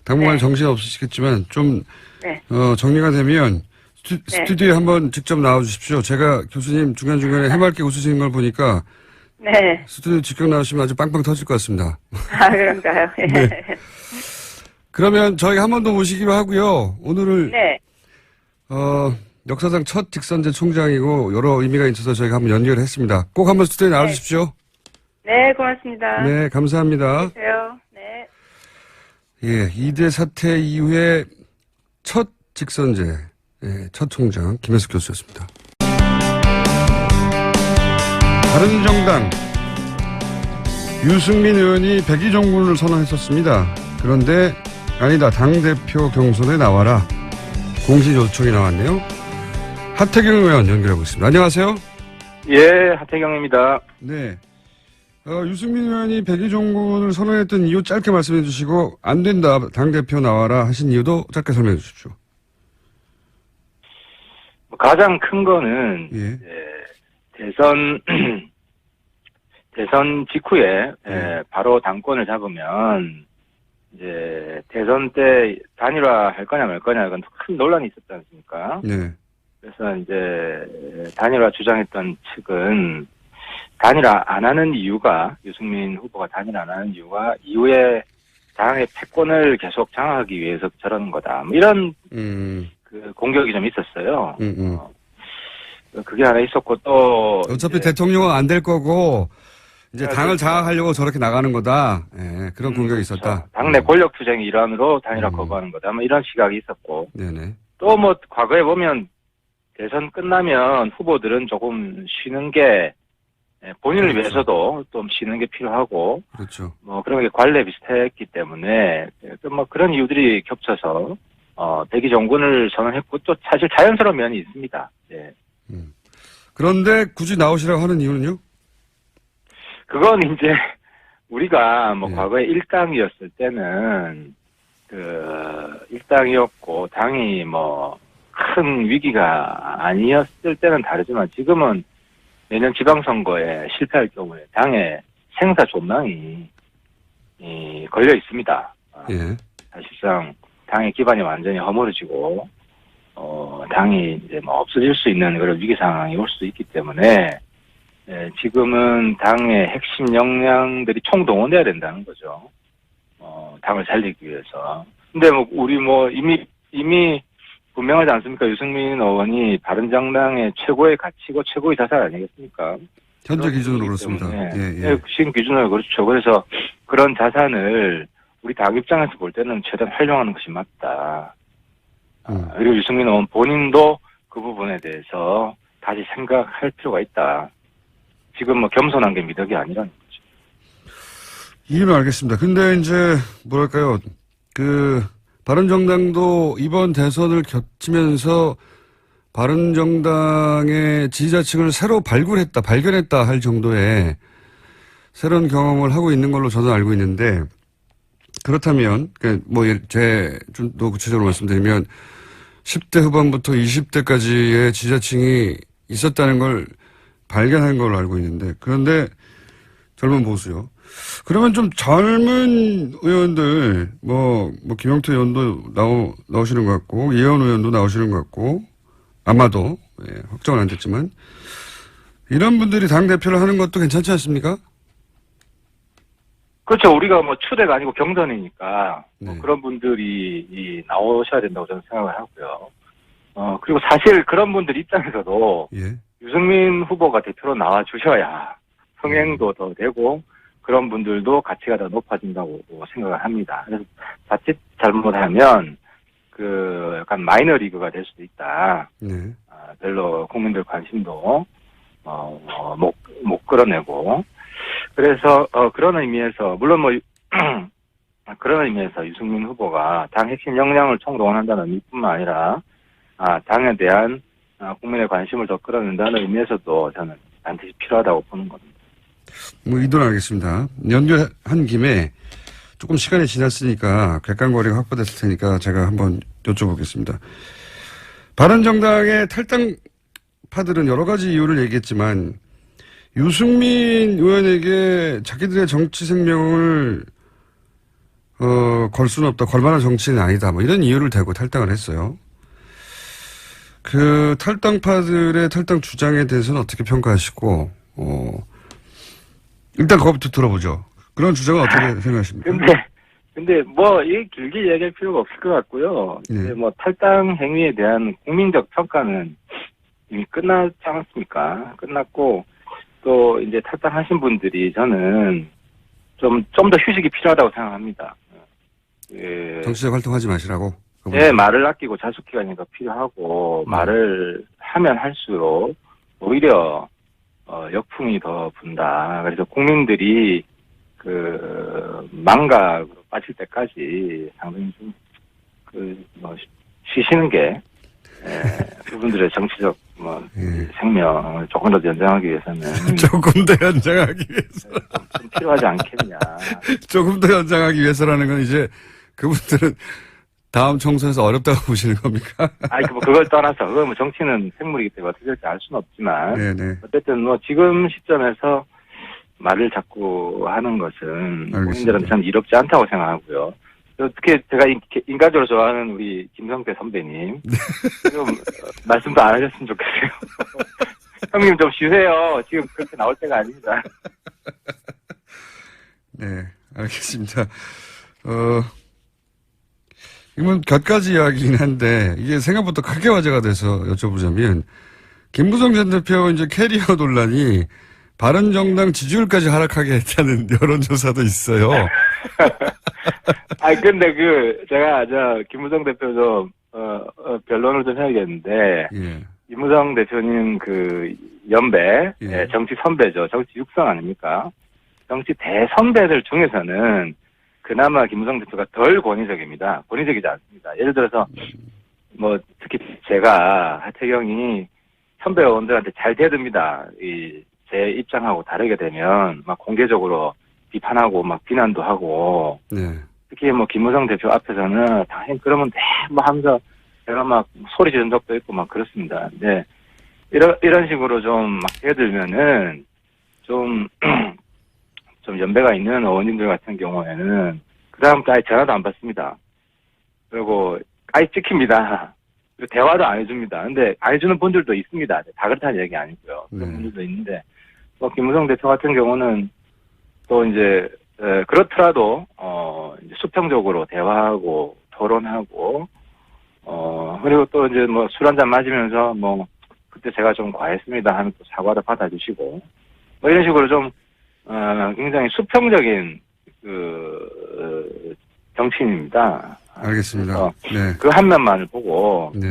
당분간 네. 정신 없으시겠지만 좀 네. 정리가 되면 스튜디오에 한번 직접 나와 주십시오. 제가 교수님 중간중간에 해맑게 웃으시는 걸 보니까 네. 스튜디오 직접 나오시면 아주 빵빵 터질 것 같습니다. 그런가요? 네. 그러면 저희가 한 번 더 모시기로 하고요. 오늘을 네. 역사상 첫 직선제 총장이고 여러 의미가 있어서 저희가 한번 연결을 했습니다. 꼭 한번 스튜디오에 나와 주십시오. 네, 고맙습니다. 네, 감사합니다. 안녕하세요. 네. 예, 이대 사태 이후에 첫 직선제, 첫 총장 김혜숙 교수였습니다. 바른정당 유승민 의원이 백의종군을 선언했었습니다. 그런데 아니다, 당대표 경선에 나와라. 공식 요청이 나왔네요. 하태경 의원 연결하고 있습니다. 안녕하세요. 예, 하태경입니다. 네. 유승민 의원이 백의종군을 선언했던 이유 짧게 말씀해 주시고, 안 된다, 당대표 나와라 하신 이유도 짧게 설명해 주십시오. 가장 큰 거는, 예. 대선 직후에, 바로 당권을 잡으면, 이제, 대선 때 단일화 할 거냐 말 거냐, 이건 큰 논란이 있었지 않습니까? 네. 그래서 이제 단일화 주장했던 측은 단일화 안 하는 이유가, 유승민 후보가 단일화 안 하는 이유가 이후에 당의 패권을 계속 장악하기 위해서 저러는 거다. 뭐 이런 그 공격이 좀 있었어요. 그게 하나 있었고, 또 어차피 이제 대통령은 안 될 거고 이제 당을 그렇죠. 장악하려고 저렇게 나가는 거다. 예, 그런 공격이 있었다. 그렇죠. 당내 권력 투쟁의 일환으로 단일화 거부하는 거다. 뭐 이런 시각이 있었고, 네네. 또 뭐 과거에 보면 대선 끝나면 후보들은 조금 쉬는 게 본인을 그렇죠. 위해서도 좀 쉬는 게 필요하고, 그렇죠. 뭐 그런 게 관례 비슷했기 때문에 뭐 그런 이유들이 겹쳐서 대기 정군을 선언했고, 또 사실 자연스러운 면이 있습니다. 예. 그런데 굳이 나오시라고 하는 이유는요? 그건 이제 우리가 뭐 예. 과거에 일당이었을 때는 그 일당이었고 당이 뭐 큰 위기가 아니었을 때는 다르지만, 지금은 내년 지방선거에 실패할 경우에 당의 생사 존망이 걸려 있습니다. 예. 사실상 당의 기반이 완전히 허물어지고 당이 이제 뭐 없어질 수 있는 그런 위기 상황이 올 수도 있기 때문에 지금은 당의 핵심 역량들이 총동원돼야 된다는 거죠. 당을 살리기 위해서. 근데 뭐 우리 뭐 이미 분명하지 않습니까? 유승민 의원이 바른정당의 최고의 가치고 최고의 자산 아니겠습니까? 현재 그런 기준으로 부분이기 그렇습니다. 때문에, 예, 예. 지금 기준으로 그렇죠. 그래서 그런 자산을 우리 당 입장에서 볼 때는 최대한 활용하는 것이 맞다. 그리고 유승민 의원 본인도 그 부분에 대해서 다시 생각할 필요가 있다. 지금 뭐 겸손한 게 미덕이 아니라는 거죠. 이해는 알겠습니다. 근데 이제 뭐랄까요, 바른정당도 이번 대선을 겹치면서 바른정당의 지지자층을 새로 발견했다 할 정도의 새로운 경험을 하고 있는 걸로 저는 알고 있는데, 그렇다면 좀 더 구체적으로 말씀드리면 10대 후반부터 20대까지의 지지자층이 있었다는 걸 발견한 걸로 알고 있는데, 그런데 젊은 보수요. 그러면 좀 젊은 의원들, 김영태 의원도 나오시는 것 같고, 이혜원 의원도 나오시는 것 같고, 아마도, 확정은 안 됐지만, 이런 분들이 당대표를 하는 것도 괜찮지 않습니까? 그렇죠. 우리가 뭐 추대가 아니고 경선이니까 뭐 네. 그런 분들이 나오셔야 된다고 저는 생각을 하고요. 그리고 사실 그런 분들 입장에서도 예. 유승민 후보가 대표로 나와 주셔야 흥행도 더 되고 그런 분들도 가치가 더 높아진다고 생각을 합니다. 그래서 자칫 잘못하면 약간 마이너리그가 될 수도 있다. 네. 별로 국민들 관심도 못 끌어내고. 그래서 그런 의미에서 물론 그런 의미에서 유승민 후보가 당 핵심 역량을 총동원한다는 의미뿐만 아니라 당에 대한 국민의 관심을 더 끌어낸다는 의미에서도 저는 반드시 필요하다고 보는 겁니다. 의도는 알겠습니다. 연결한 김에 조금 시간이 지났으니까 객관거리가 확보됐을 테니까 제가 한번 여쭤보겠습니다. 바른정당의 탈당파들은 여러 가지 이유를 얘기했지만 유승민 의원에게 자기들의 정치 생명을 걸 수는 없다. 걸만한 정치는 아니다. 이런 이유를 대고 탈당을 했어요. 그 탈당파들의 탈당 주장에 대해서는 어떻게 평가하시고 일단 그것부터 들어보죠. 그런 주장은 어떻게 생각하십니까? 근데 이게 길게 얘기할 필요가 없을 것 같고요. 네. 근데 탈당 행위에 대한 국민적 평가는 이미 끝났지 않았습니까? 끝났고 또 이제 탈당하신 분들이 저는 좀 더 휴식이 필요하다고 생각합니다. 정치적 활동하지 마시라고? 네, 말을 아끼고 자숙 기간이 더 필요하고 말을 하면 할수록 오히려 역풍이 더 분다. 그래서 국민들이 망각으로 빠질 때까지 상당히 좀 쉬시는 게 그분들의 정치적 생명을 조금 더 연장하기 위해서는 조금 더 연장하기 위해서. 좀 필요하지 않겠냐. 조금 더 연장하기 위해서라는 건 이제 그분들은 다음 총선에서 어렵다고 보시는 겁니까? 그걸 떠나서, 정치는 생물이기 때문에 어떻게 될지 알 수는 없지만, 네네. 어쨌든 지금 시점에서 말을 자꾸 하는 것은 알겠습니다. 국민들한테 참 이롭지 않다고 생각하고요. 특히 제가 인간적으로 좋아하는 우리 김성태 선배님 좀 말씀도 안 하셨으면 좋겠어요. 형님 좀 쉬세요. 지금 그렇게 나올 때가 아닙니다. 네, 알겠습니다. 이건 곁가지 이야기긴 한데, 이게 생각보다 크게 화제가 돼서 여쭤보자면, 김무성 전 대표 이제 캐리어 논란이 바른정당 지지율까지 하락하게 했다는 여론조사도 있어요. 근데 제가 김무성 대표 좀, 변론을 좀 해야겠는데, 예. 김무성 대표님 연배, 예. 정치 선배죠. 정치 육성 아닙니까? 정치 대선배들 중에서는 그나마 김무성 대표가 덜 권위적입니다. 권위적이지 않습니다. 예를 들어서, 특히 제가, 하태경이 선배 의원들한테 잘 대듭니다. 제 입장하고 다르게 되면, 공개적으로 비판하고, 비난도 하고, 네. 특히 김무성 대표 앞에서는 당연히 그러면 하면서 제가 소리 지른 적도 있고 그렇습니다. 근데, 이런 식으로 좀 대들면은, 좀 연배가 있는 의원님들 같은 경우에는, 그다음부터 아예 전화도 안 받습니다. 그리고 아예 찍힙니다. 그리고 대화도 안 해줍니다. 근데 안 해주는 분들도 있습니다. 다 그렇다는 얘기 아니고요. 그런 분들도 있는데, 김무성 대표 같은 경우는 또 이제, 그렇더라도, 이제 수평적으로 대화하고, 토론하고, 그리고 또 이제 술 한잔 마시면서 그때 제가 좀 과했습니다 하면 또 사과도 받아주시고, 이런 식으로 좀, 굉장히 수평적인, 정치인입니다. 알겠습니다. 네. 그 한 면만을 보고, 네.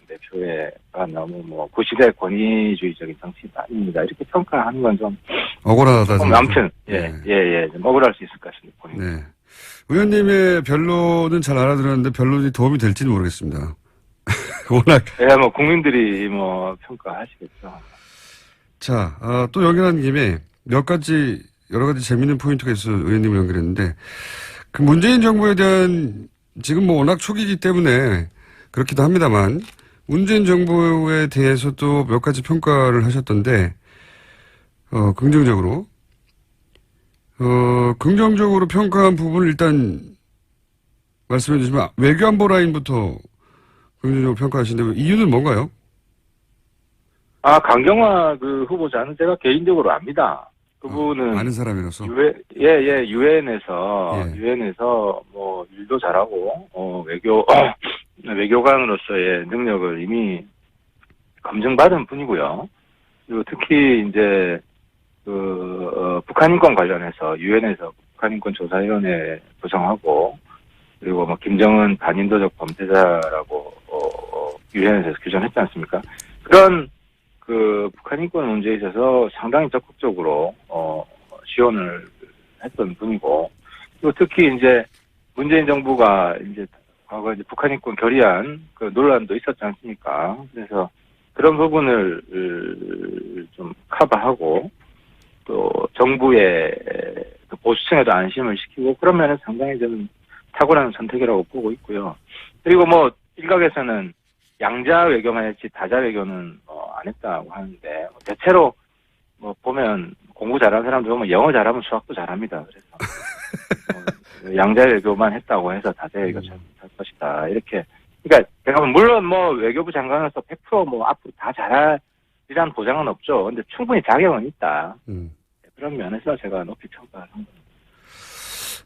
대표가 너무 구시대 권위주의적인 정치인입니다. 이렇게 평가하는 건 좀. 억울하다. 아무튼, 네. 좀 억울할 수 있을 것 같습니다. 네. 의원님의 변론은 잘 알아들었는데 변론이 도움이 될지는 모르겠습니다. 워낙. 국민들이 평가하시겠죠. 자, 또 연결한 김에 여러 가지 재밌는 포인트가 있어서 의원님을 연결했는데, 문재인 정부에 대한, 지금 워낙 초기이기 때문에 그렇기도 합니다만, 문재인 정부에 대해서도 몇 가지 평가를 하셨던데, 긍정적으로. 긍정적으로 평가한 부분을 일단 말씀해 주시면, 외교안보 라인부터 긍정적으로 평가하시는데, 이유는 뭔가요? 강경화 후보자는 제가 개인적으로 압니다. 그분은 아는 사람이라서. 유엔에서 일도 잘하고 외교관으로서의 능력을 이미 검증받은 분이고요. 그리고 특히 이제 북한 인권 관련해서 유엔에서 북한 인권 조사위원회 구성하고, 그리고 김정은 반인도적 범죄자라고 유엔에서 규정했지 않습니까? 그런 북한 인권 문제에 있어서 상당히 적극적으로, 지원을 했던 분이고, 그리고 특히 이제, 문재인 정부가 이제, 과거 이제 북한 인권 결의안 논란도 있었지 않습니까? 그래서 그런 부분을 좀 커버하고, 또 정부의 보수층에도 안심을 시키고, 그런 면에서 상당히 저는 탁월한 선택이라고 보고 있고요. 그리고 일각에서는 양자 외교만 했지 다자 외교는 안 했다고 하는데, 대체로 보면 공부 잘하는 사람들 보면 영어 잘하면 수학도 잘합니다. 그래서 양자 외교만 했다고 해서 다자 외교 잘 것이다. 이렇게. 그러니까 제가 물론 외교부 장관으로서 100% 앞으로 다 잘하리라는 보장은 없죠. 근데 충분히 자격은 있다. 그런 면에서 제가 높이 평가를 한 겁니다.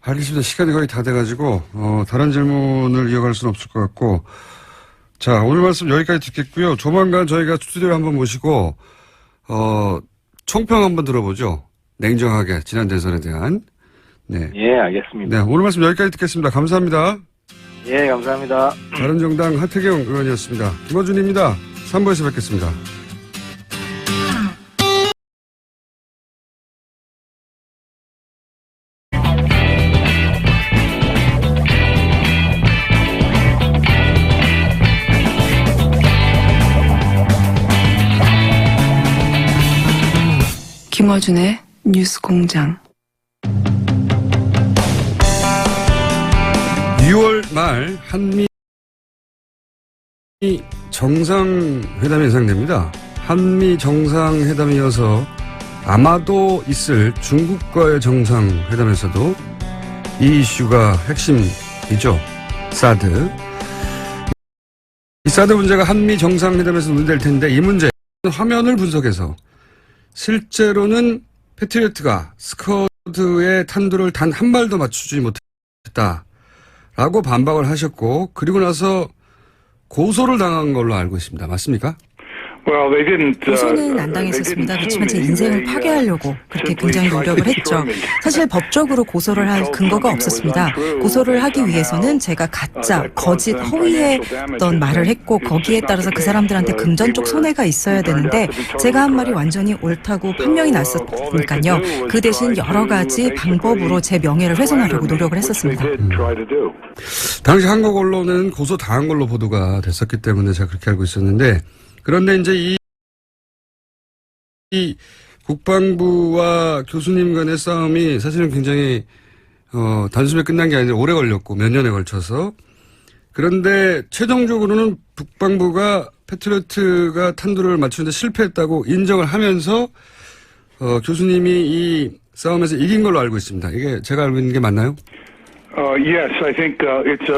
알겠습니다. 시간이 거의 다 돼가지고 다른 질문을 이어갈 수는 없을 것 같고, 자, 오늘 말씀 여기까지 듣겠고요. 조만간 저희가 스튜디오에 한번 모시고 총평 한번 들어보죠. 냉정하게 지난 대선에 대한. 네. 예, 알겠습니다. 네, 오늘 말씀 여기까지 듣겠습니다. 감사합니다. 예, 감사합니다. 바른정당 하태경 의원이었습니다. 김어준입니다. 3부에서 뵙겠습니다. 김어준의 뉴스공장. 6월 말 한미 정상회담이 예상됩니다. 한미 정상회담에 이어서 아마도 있을 중국과의 정상회담에서도 이 이슈가 핵심 이죠. 사드. 이 사드 문제가 한미 정상회담에서 논의될 텐데 이 문제 화면을 분석해서 실제로는 패트리어트가 스커드의 탄두를 단 한 발도 맞추지 못했다라고 반박을 하셨고 그리고 나서 고소를 당한 걸로 알고 있습니다. 맞습니까? 고소는 안 당했었습니다. 그렇지만 제 인생을 파괴하려고 그렇게 굉장히 노력을 했죠. 사실 법적으로 고소를 할 근거가 없었습니다. 고소를 하기 위해서는 제가 가짜, 거짓, 허위의 어떤 말을 했고 거기에 따라서 그 사람들한테 금전적 손해가 있어야 되는데 제가 한 말이 완전히 옳다고 판명이 났었으니까요. 그 대신 여러 가지 방법으로 제 명예를 훼손하려고 노력을 했었습니다. 당시 한국 언론은 고소 당한 걸로 보도가 됐었기 때문에 제가 그렇게 알고 있었는데 그런데 이제 이 국방부와 교수님 간의 싸움이 사실은 굉장히 단숨에 끝난 게 아니라 오래 걸렸고 몇 년에 걸쳐서 그런데 최종적으로는 국방부가 패트리어트가 탄두를 맞추는데 실패했다고 인정을 하면서 교수님이 이 싸움에서 이긴 걸로 알고 있습니다. 이게 제가 알고 있는 게 맞나요?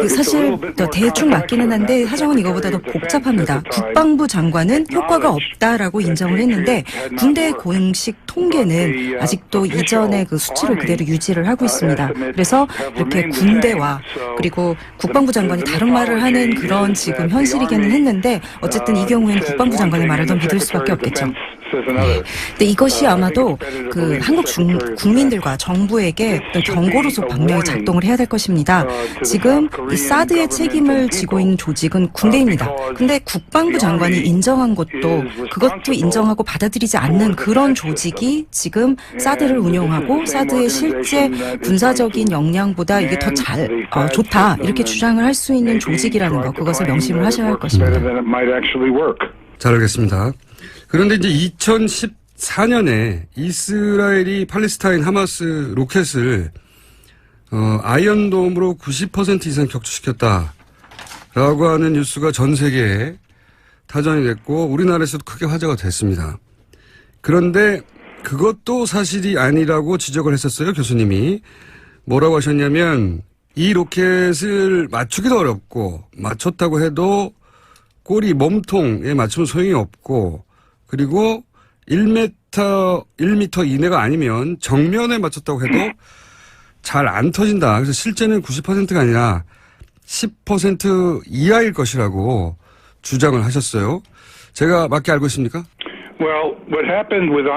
사실 대충 맞기는 한데 사정은 이거보다 더 복잡합니다. 국방부 장관은 효과가 없다라고 인정을 했는데 군대 공식 통계는 아직도 이전의 그 수치를 그대로 유지를 하고 있습니다. 그래서 이렇게 군대와 그리고 국방부 장관이 다른 말을 하는 그런 지금 현실이기는 했는데 어쨌든 이 경우에는 국방부 장관의 말을 더 믿을 수밖에 없겠죠. 근데 이것이 아마도 그 한국 국민들과 정부에게 어떤 경고로서 분명히 작동을 해야 될 것입니다. 지금 이 사드의 책임을 지고 있는 조직은 군대입니다. 근데 국방부 장관이 인정한 것도 그것도 인정하고 받아들이지 않는 그런 조직이 지금 사드를 운영하고 사드의 실제 군사적인 역량보다 이게 더 좋다 이렇게 주장을 할 수 있는 조직이라는 거 그것을 명심을 하셔야 할 것입니다. 잘 알겠습니다. 그런데 이제 2014년에 이스라엘이 팔레스타인 하마스 로켓을 아이언돔으로 90% 이상 격추시켰다라고 하는 뉴스가 전 세계에 타전이 됐고 우리나라에서도 크게 화제가 됐습니다. 그런데 그것도 사실이 아니라고 지적을 했었어요. 교수님이. 뭐라고 하셨냐면 이 로켓을 맞추기도 어렵고 맞췄다고 해도 꼬리 몸통에 맞추면 소용이 없고 그리고 1m 이내가 아니면 정면에 맞췄다고 해도 잘 안 터진다. 그래서 실제는 90%가 아니라 10% 이하일 것이라고 주장을 하셨어요. 제가 맞게 알고 있습니까?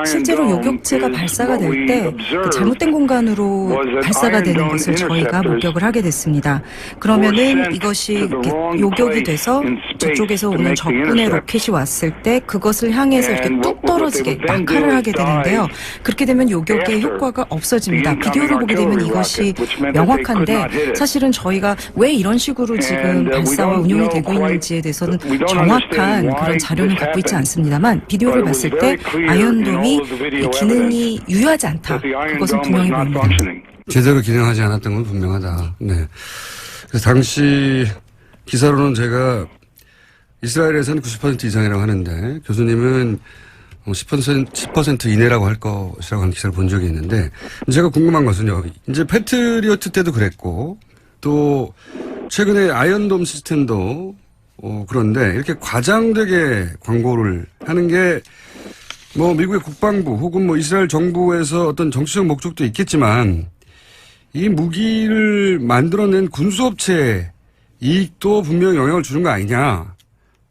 실제로 요격체가 발사가 될 때 잘못된 공간으로 발사가 되는 것을 저희가 목격을 하게 됐습니다. 그러면은 이것이 이렇게 요격이 돼서 저쪽에서 오는 적군의 로켓이 왔을 때 그것을 향해서 이렇게 뚝 떨어지게 낙하를 하게 되는데요. 그렇게 되면 요격의 효과가 없어집니다. 비디오를 보게 되면 이것이 명확한데 사실은 저희가 왜 이런 식으로 지금 발사와 운용이 되고 있는지에 대해서는 정확한 그런 자료는 갖고 있지 않습니다만 비디오를 봤을 때 아이언돔이 기능이 유효하지 않다. 그것은 분명히 보입니다. 제대로 기능하지 않았던 건 분명하다. 네. 그래서 당시 기사로는 제가 이스라엘에서는 90% 이상이라고 하는데 교수님은 10% 이내라고 할 것이라고 하는 기사를 본 적이 있는데 제가 궁금한 것은요. 이제 패트리어트 때도 그랬고 또 최근에 아이언돔 시스템도 그런데 이렇게 과장되게 광고를 하는 게 뭐 미국의 국방부 혹은 뭐 이스라엘 정부에서 어떤 정치적 목적도 있겠지만 이 무기를 만들어낸 군수업체의 이익도 분명히 영향을 주는 거 아니냐.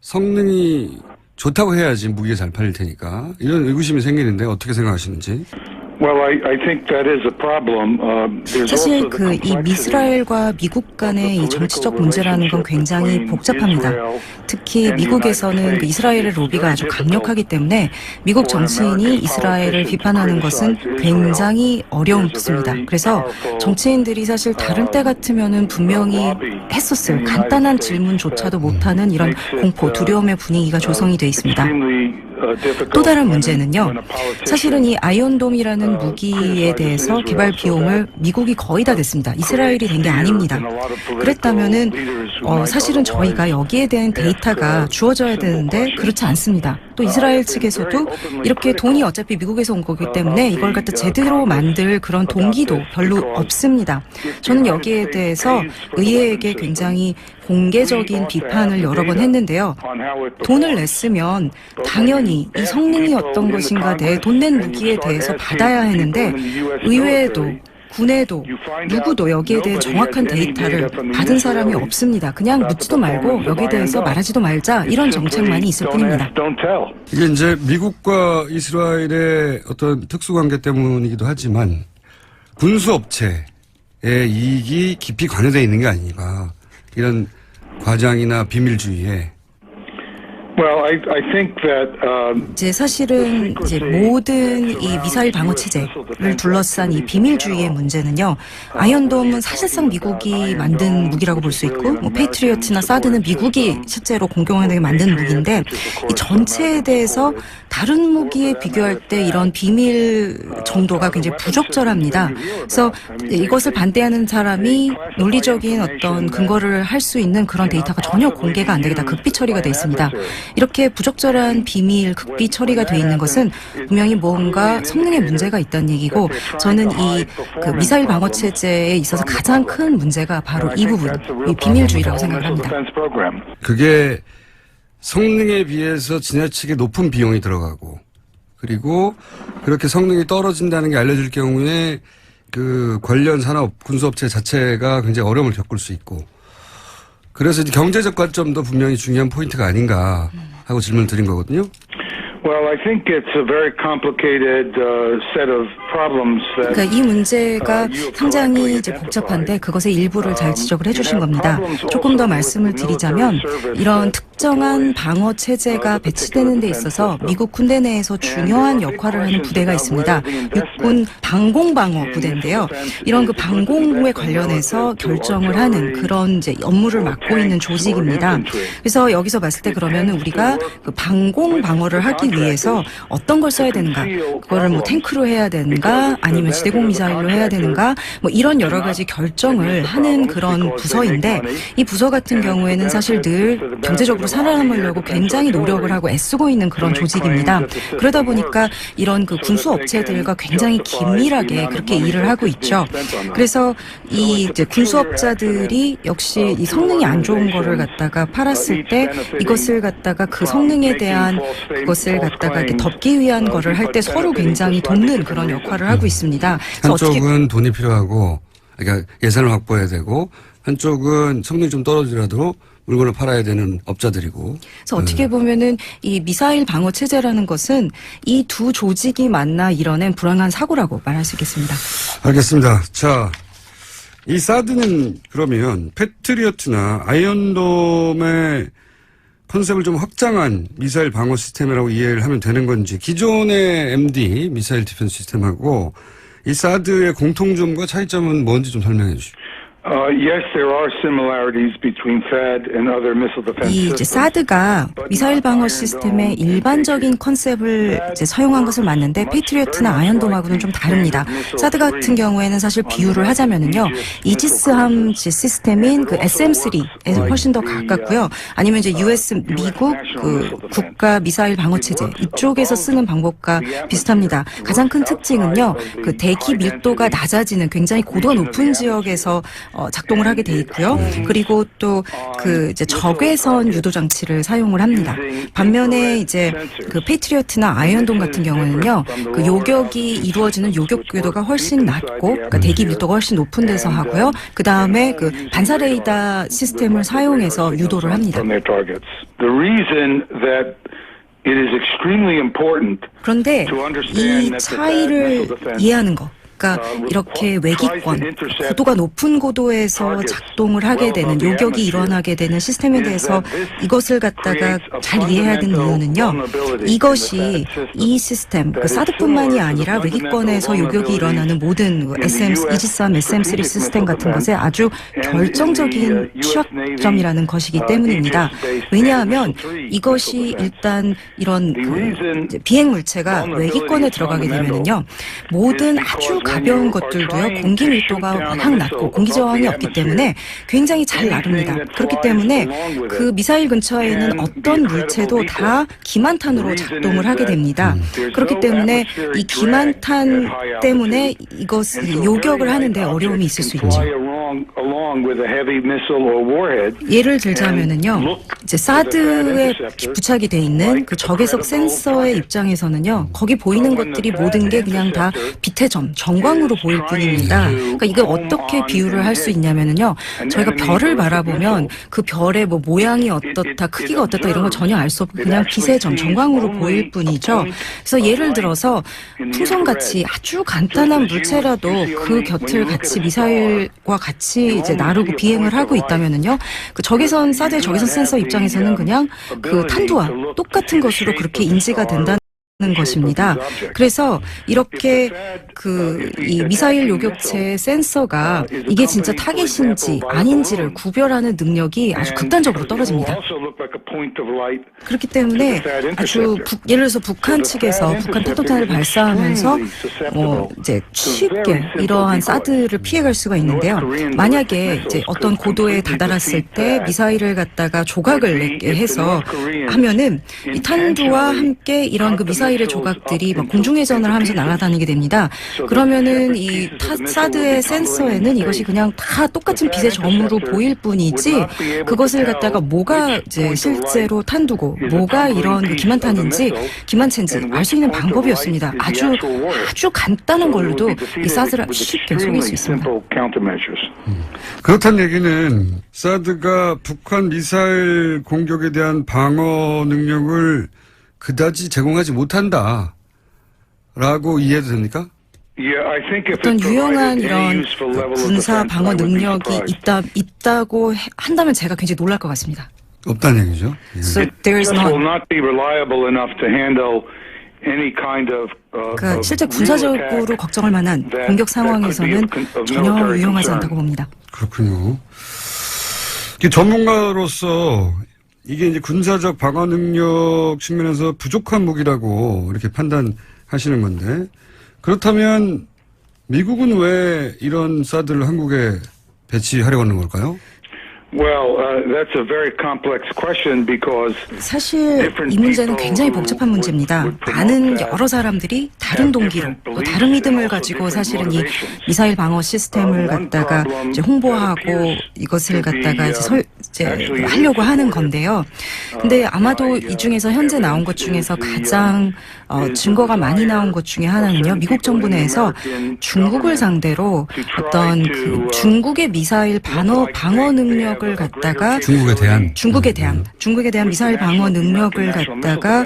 성능이 좋다고 해야지 무기가 잘 팔릴 테니까. 이런 의구심이 생기는데 어떻게 생각하시는지. 사실 이 이스라엘과 미국 간의 이 정치적 문제라는 건 굉장히 복잡합니다. 특히 미국에서는 그 이스라엘의 로비가 아주 강력하기 때문에 미국 정치인이 이스라엘을 비판하는 것은 굉장히 어렵습니다. 그래서 정치인들이 사실 다른 때 같으면은 분명히 했었어요. 간단한 질문조차도 못하는 이런 공포, 두려움의 분위기가 조성이 돼 있습니다. 또 다른 문제는요. 사실은 이 아이언돔이라는 무기에 대해서 개발 비용을 미국이 거의 다 냈습니다. 이스라엘이 된 게 아닙니다. 그랬다면은 사실은 저희가 여기에 대한 데이터가 주어져야 되는데 그렇지 않습니다. 또 이스라엘 측에서도 이렇게 돈이 어차피 미국에서 온 거기 때문에 이걸 갖다 제대로 만들 그런 동기도 별로 없습니다. 저는 여기에 대해서 의회에게 굉장히 공개적인 비판을 여러 번 했는데요. 돈을 냈으면 당연히 이 성능이 어떤 것인가 내 돈 낸 무기에 대해서 받아야 하는데 의회에도 군에도 누구도 여기에 대해 정확한 데이터를 받은 사람이 없습니다. 그냥 묻지도 말고 여기에 대해서 말하지도 말자 이런 정책만이 있을 뿐입니다. 이게 이제 미국과 이스라엘의 어떤 특수관계 때문이기도 하지만 군수업체의 이익이 깊이 관여되어 있는 게 아닌가 이런 과장이나 비밀주의에 이제 사실은 이제 모든 이 미사일 방어 체제를 둘러싼 이 비밀주의의 문제는요. 아이언돔은 사실상 미국이 만든 무기라고 볼 수 있고, 뭐 페이트리어트나 사드는 미국이 실제로 공공연하게 만든 무기인데 이 전체에 대해서 다른 무기에 비교할 때 이런 비밀 정도가 굉장히 부적절합니다. 그래서 이것을 반대하는 사람이 논리적인 어떤 근거를 할 수 있는 그런 데이터가 전혀 공개가 안 되게 다 극비 처리가 돼 있습니다. 이렇게 부적절한 비밀, 극비 처리가 돼 있는 것은 분명히 뭔가 성능에 문제가 있다는 얘기고 저는 이 그 미사일 방어 체제에 있어서 가장 큰 문제가 바로 이 부분, 이 비밀주의라고 생각을 합니다. 그게 성능에 비해서 지나치게 높은 비용이 들어가고 그리고 그렇게 성능이 떨어진다는 게 알려질 경우에 그 관련 산업 군수업체 자체가 굉장히 어려움을 겪을 수 있고 그래서 이제 경제적 관점도 분명히 중요한 포인트가 아닌가 하고 질문을 드린 거거든요. 그러니까 이 문제가 상당히 이제 복잡한데 그것의 일부를 잘 지적을 해주신 겁니다. 조금 더 말씀을 드리자면 이런 특정한 방어 체제가 배치되는 데 있어서 미국 군대 내에서 중요한 역할을 하는 부대가 있습니다. 육군 방공방어 부대인데요. 이런 그 방공에 관련해서 결정을 하는 그런 이제 업무를 맡고 있는 조직입니다. 그래서 여기서 봤을 때 그러면은 우리가 그 방공방어를 하기 위해서 어떤 걸 써야 되는가, 그거를 뭐 탱크로 해야 되는가, 아니면 지대공 미사일로 해야 되는가, 뭐 이런 여러 가지 결정을 하는 그런 부서인데 이 부서 같은 경우에는 사실 늘 경제적으로 살아남으려고 굉장히 노력을 하고 애쓰고 있는 그런 조직입니다. 그러다 보니까 이런 그 군수 업체들과 굉장히 긴밀하게 그렇게 일을 하고 있죠. 그래서 이 이제 군수업자들이 역시 이 성능이 안 좋은 거를 갖다가 팔았을 때 이것을 갖다가 그 성능에 대한 그것을 갖다가 이렇게 덮기 위한 거를 할 때 서로 굉장히 돕는 그런 역할을 하고 있습니다. 한쪽은 돈이 필요하고 그러니까 예산을 확보해야 되고 한쪽은 성능이 좀 떨어지더라도 물건을 팔아야 되는 업자들이고. 그래서 어떻게 보면은 이 미사일 방어 체제라는 것은 이 두 조직이 만나 이뤄낸 불안한 사고라고 말할 수 있겠습니다. 알겠습니다. 자, 이 사드는 그러면 패트리어트나 아이언돔의 컨셉을 좀 확장한 미사일 방어 시스템이라고 이해를 하면 되는 건지 기존의 MD 미사일 디펜스 시스템하고 이 사드의 공통점과 차이점은 뭔지 좀 설명해 주시죠. 이 이제 사드가 미사일 방어 시스템의 일반적인 컨셉을 이제 사용한 것을 맞는데 페이트리어트나 아이언돔하고는 좀 다릅니다. 사드 같은 경우에는 사실 비유를 하자면은요, 이지스함 시스템인 그 SM3에 훨씬 더 가깝고요. 아니면 이제 미국 그 국가 미사일 방어 체제 이쪽에서 쓰는 방법과 비슷합니다. 가장 큰 특징은요, 그 대기 밀도가 낮아지는 굉장히 고도가 높은 지역에서 작동을 하게 돼 있고요. 그리고 또 그 이제 적외선 유도 장치를 사용을 합니다. 반면에 이제 그 페이트리어트나 아이언돔 같은 경우는요, 그 요격이 이루어지는 요격 궤도가 훨씬 낮고, 그러니까 대기 밀도가 훨씬 높은 데서 하고요. 그 다음에 그 반사 레이더 시스템을 사용해서 유도를 합니다. 그런데 이 차이를 이해하는 거. 그러니까 이렇게 외기권, 고도가 높은 고도에서 작동을 하게 되는, 요격이 일어나게 되는 시스템에 대해서 이것을 갖다가 잘 이해해야 되는 이유는요. 이것이 이 시스템, 그 사드뿐만이 아니라 외기권에서 요격이 일어나는 모든 이지스함 SM3 시스템 같은 것에 아주 결정적인 취약점이라는 것이기 때문입니다. 왜냐하면 이것이 일단 이런 그 비행 물체가 외기권에 들어가게 되면은요, 모든 아주 가벼운 것들도요, 공기 밀도가 워낙 낮고 공기 저항이 없기 때문에 굉장히 잘 나릅니다. 그렇기 때문에 그 미사일 근처에는 어떤 물체도 다 기만탄으로 작동을 하게 됩니다. 그렇기 때문에 이 기만탄 때문에 이것을 요격을 하는데 어려움이 있을 수 있죠. 예를 들자면은요, 이제 사드에 부착이 돼 있는 그 적외선 센서의 입장에서는요, 거기 보이는 것들이 모든 게 그냥 다 빛의 점, 전광으로 보일 뿐입니다. 그러니까 이걸 어떻게 비유를 할 수 있냐면은요, 저희가 별을 바라보면 그 별의 뭐 모양이 어떻다, 크기가 어떻다 이런 걸 전혀 알 수 없고 그냥 빛의 점, 전광으로 보일 뿐이죠. 그래서 예를 들어서 풍선같이 아주 간단한 물체라도 그 곁을 같이 미사일과 같이 이제 나르고 비행을 하고 있다면은요, 그 적외선 사드의 적외선 센서 입장에서는 그냥 그 탄두와 똑같은 것으로 그렇게 인지가 된다는 것입니다. 그래서 이렇게 이 미사일 요격체의 센서가 이게 진짜 타겟인지 아닌지를 구별하는 능력이 아주 극단적으로 떨어집니다. 그렇기 때문에 아주 예를 들어서 북한 측에서 북한 탄도탄을 발사하면서 이제 쉽게 이러한 사드를 피해갈 수가 있는데요. 만약에 이제 어떤 고도에 다다랐을 때 미사일을 갖다가 조각을 내게 해서 하면은 이 탄두와 함께 이런 그 미사일의 조각들이 막 공중회전을 하면서 날아다니게 됩니다. 그러면은 이 사드의 센서에는 이것이 그냥 다 똑같은 빛의 점으로 보일 뿐이지 그것을 갖다가 뭐가 이제 실제로 탄두고 뭐가 이런 그 기만탄인지 기만체인지 알 수 있는 방법이 없습니다. 아주 간단한 걸로도 이 사드를 쉽게 속일 수 있습니다. 그렇다는 얘기는 사드가 북한 미사일 공격에 대한 방어 능력을 그다지 제공하지 못한다라고 이해해도 됩니까? 어떤 유용한 이런 군사 방어 능력이 있다고 한다면 제가 굉장히 놀랄 것 같습니다. 없다는 얘기죠. So there's none. 그러니까 실제 군사적으로 걱정할 만한 공격 상황에서는 전혀 유용하지 않다고 봅니다. 그렇군요. 전문가로서 이게 이제 군사적 방어 능력 측면에서 부족한 무기라고 이렇게 판단하시는 건데, 그렇다면 미국은 왜 이런 사드를 한국에 배치하려고 하는 걸까요? 사실 이 문제는 굉장히 복잡한 문제입니다. 많은 여러 사람들이 다른 동기로 또 다른 믿음을 가지고 사실은 이 미사일 방어 시스템을 갖다가 이제 홍보하고 이것을 갖다가 이제 하려고 하는 건데요. 근데 아마도 이 중에서 현재 나온 것 중에서 가장 증거가 많이 나온 것 중에 하나는요, 미국 정부 내에서 중국을 상대로 어떤 그 중국의 미사일 방어 능력을 갖다가 중국에 대한 미사일 방어 능력을 갖다가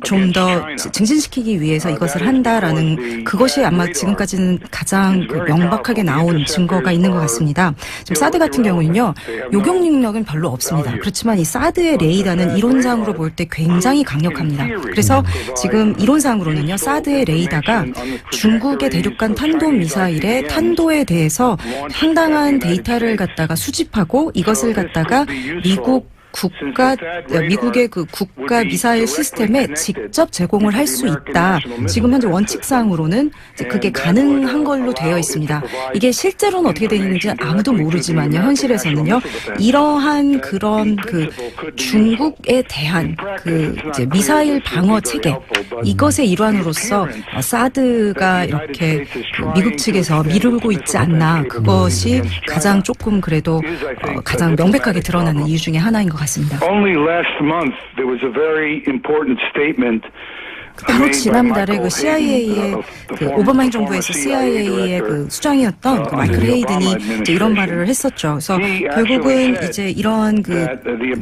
좀 더 증진시키기 위해서 이것을 한다라는 그것이 아마 지금까지는 가장 명백하게 나온 증거가 있는 것 같습니다. 지금 사드 같은 경우는요, 요격 능력은 별로 없습니다. 그렇지만 이 사드의 레이더는 이론상으로 볼 때 굉장히 강력합니다. 그래서 지금 이론상으로는요, 사드의 레이더가 중국의 대륙간 탄도미사일의 탄도에 대해서 상당한 데이터를 갖다가 수집하고 이것을 갖다가 미국의 그 국가 미사일 시스템에 직접 제공을 할 수 있다. 지금 현재 원칙상으로는 그게 가능한 걸로 되어 있습니다. 이게 실제로는 어떻게 되는지 아무도 모르지만요. 현실에서는요. 이러한 그런 그 중국에 대한 그 이제 미사일 방어 체계 이것의 일환으로서 사드가 이렇게 미국 측에서 미루고 있지 않나. 그것이 가장 조금 그래도 가장 명백하게 드러나는 이유 중에 하나인 것 같습니다. 바로 지난달에 그 CIA의 그 오바마 행정부에서 CIA의 그 수장이었던 그 마이클 헤이든이 이제 이런 말을 했었죠. 그래서 결국은 이제 이러한 그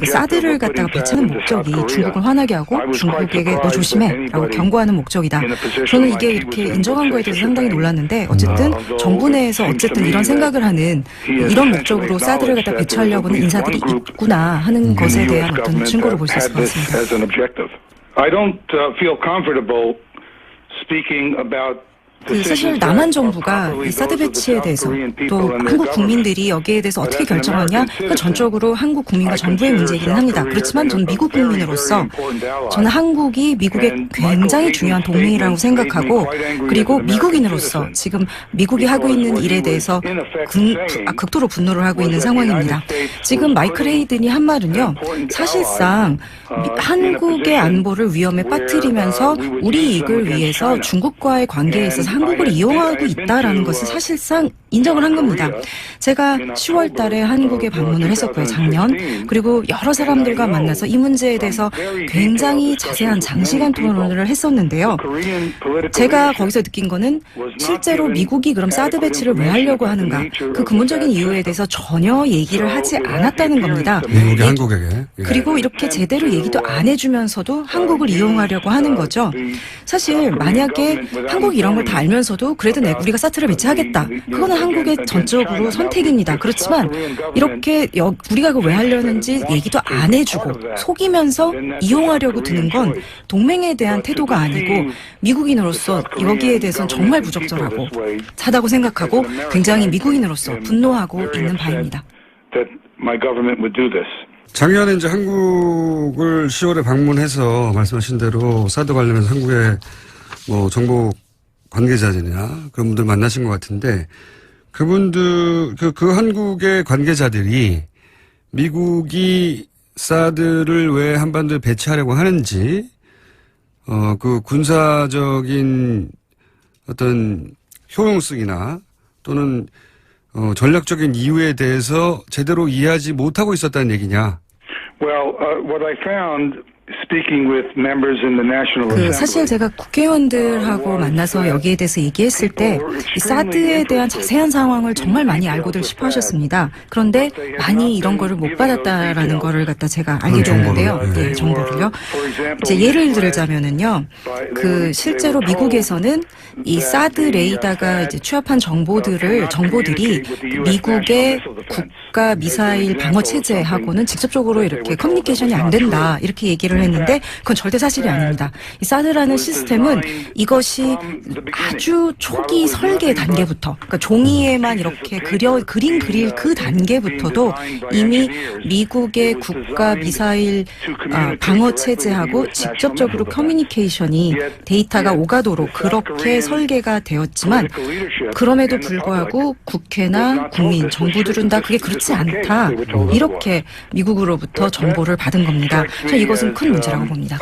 사드를 갖다가 배치하는 목적이 중국을 화나게 하고 중국에게 너 조심해라고 경고하는 목적이다. 저는 이게 이렇게 인정한 거에 대해서 상당히 놀랐는데 어쨌든 정부 내에서 어쨌든 이런 생각을 하는 이런 목적으로 사드를 갖다 배치하려고는 인사들이 있구나 하는 것에 대한 어떤 증거를 볼 수 있을 것 같습니다. I don't feel comfortable speaking about 사실 남한 정부가 이 사드 배치에 대해서 또 한국 국민들이 여기에 대해서 어떻게 결정하냐 그 전적으로 한국 국민과 정부의 문제이긴 합니다. 그렇지만 저는 미국 국민으로서 저는 한국이 미국의 굉장히 중요한 동맹이라고 생각하고 그리고 미국인으로서 지금 미국이 하고 있는 일에 대해서 극도로 분노를 하고 있는 상황입니다. 지금 마이클 헤이든이 한 말은요. 사실상 한국의 안보를 위험에 빠뜨리면서 우리 이익을 위해서 중국과의 관계에 있어서 한국을 이용하고 있다라는 것을 사실상 인정을 한 겁니다. 제가 10월 달에 한국에 방문을 했었고요, 작년. 그리고 여러 사람들과 만나서 이 문제에 대해서 굉장히 자세한 장시간 토론을 했었는데요. 제가 거기서 느낀 거는 실제로 미국이 그럼 사드 배치를 왜 하려고 하는가 그 근본적인 이유에 대해서 전혀 얘기를 하지 않았다는 겁니다. 미국이 한국에게. 그리고 이렇게 제대로 얘기도 안 해주면서도 한국을 이용하려고 하는 거죠. 사실 만약에 한국이 이런 걸 다 알면서도 그래도 우리가 사드를 배치하겠다. 그거는 한국의 전적으로 선택입니다. 그렇지만 이렇게 우리가 그걸 왜 하려는지 얘기도 안 해주고 속이면서 이용하려고 드는 건 동맹에 대한 태도가 아니고 미국인으로서 여기에 대해서는 정말 부적절하고 차다고 생각하고 굉장히 미국인으로서 분노하고 있는 바입니다. 작년에 이제 한국을 10월에 방문해서 말씀하신 대로 사드 관련해서 한국의 뭐 정보 관계자들이나 그런 분들 만나신 것 같은데 그분들 그 한국의 관계자들이 미국이 사드를 왜 한반도에 배치하려고 하는지 그 군사적인 어떤 효용성이나 또는 전략적인 이유에 대해서 제대로 이해하지 못하고 있었다는 얘기냐? 사실 제가 국회의원들하고 만나서 여기에 대해서 얘기했을 때 이 사드에 대한 자세한 상황을 정말 많이 알고들 싶어 하셨습니다. 그런데 많이 이런 거를 못 받았다라는 거를 갖다 제가 알게 되었는데요. 네, 정보를요. 이제 예를 들자면은요. 그 실제로 미국에서는 이 사드 레이더가 이제 취합한 정보들이 미국의 국가 미사일 방어 체제하고는 직접적으로 이렇게 커뮤니케이션이 안 된다. 이렇게 얘기를 했는데 그건 절대 사실이 아닙니다. 이 사드라는 시스템은 이것이 아주 초기 설계 단계부터 그러니까 종이에만 이렇게 그림 그릴 그 단계부터도 이미 미국의 국가 미사일 방어 체제하고 직접적으로 커뮤니케이션이 데이터가 오가도록 그렇게 설계가 되었지만 그럼에도 불구하고 국회나 국민, 정부들은 다 그게 그렇지 않다. 이렇게 미국으로부터 정보를 받은 겁니다. 저는 이것은 큰 문제라고 봅니다.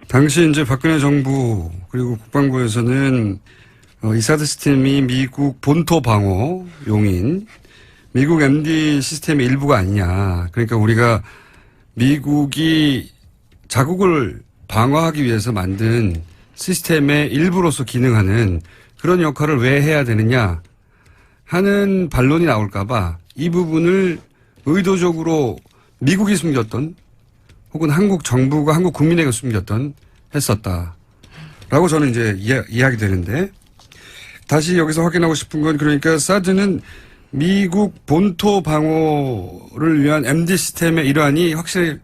당시 이제 박근혜 정부 그리고 국방부에서는 이 사드 시스템이 미국 본토 방어용인 미국 MD 시스템의 일부가 아니냐. 그러니까 우리가 미국이 자국을 방어하기 위해서 만든 시스템의 일부로서 기능하는 그런 역할을 왜 해야 되느냐 하는 반론이 나올까봐 이 부분을 의도적으로 미국이 숨겼던 혹은 한국 정부가 한국 국민에게 숨겼던 했었다라고 저는 이제 이야기 되는데 다시 여기서 확인하고 싶은 건 그러니까 사드는 미국 본토 방어를 위한 MD 시스템의 일환이 확실히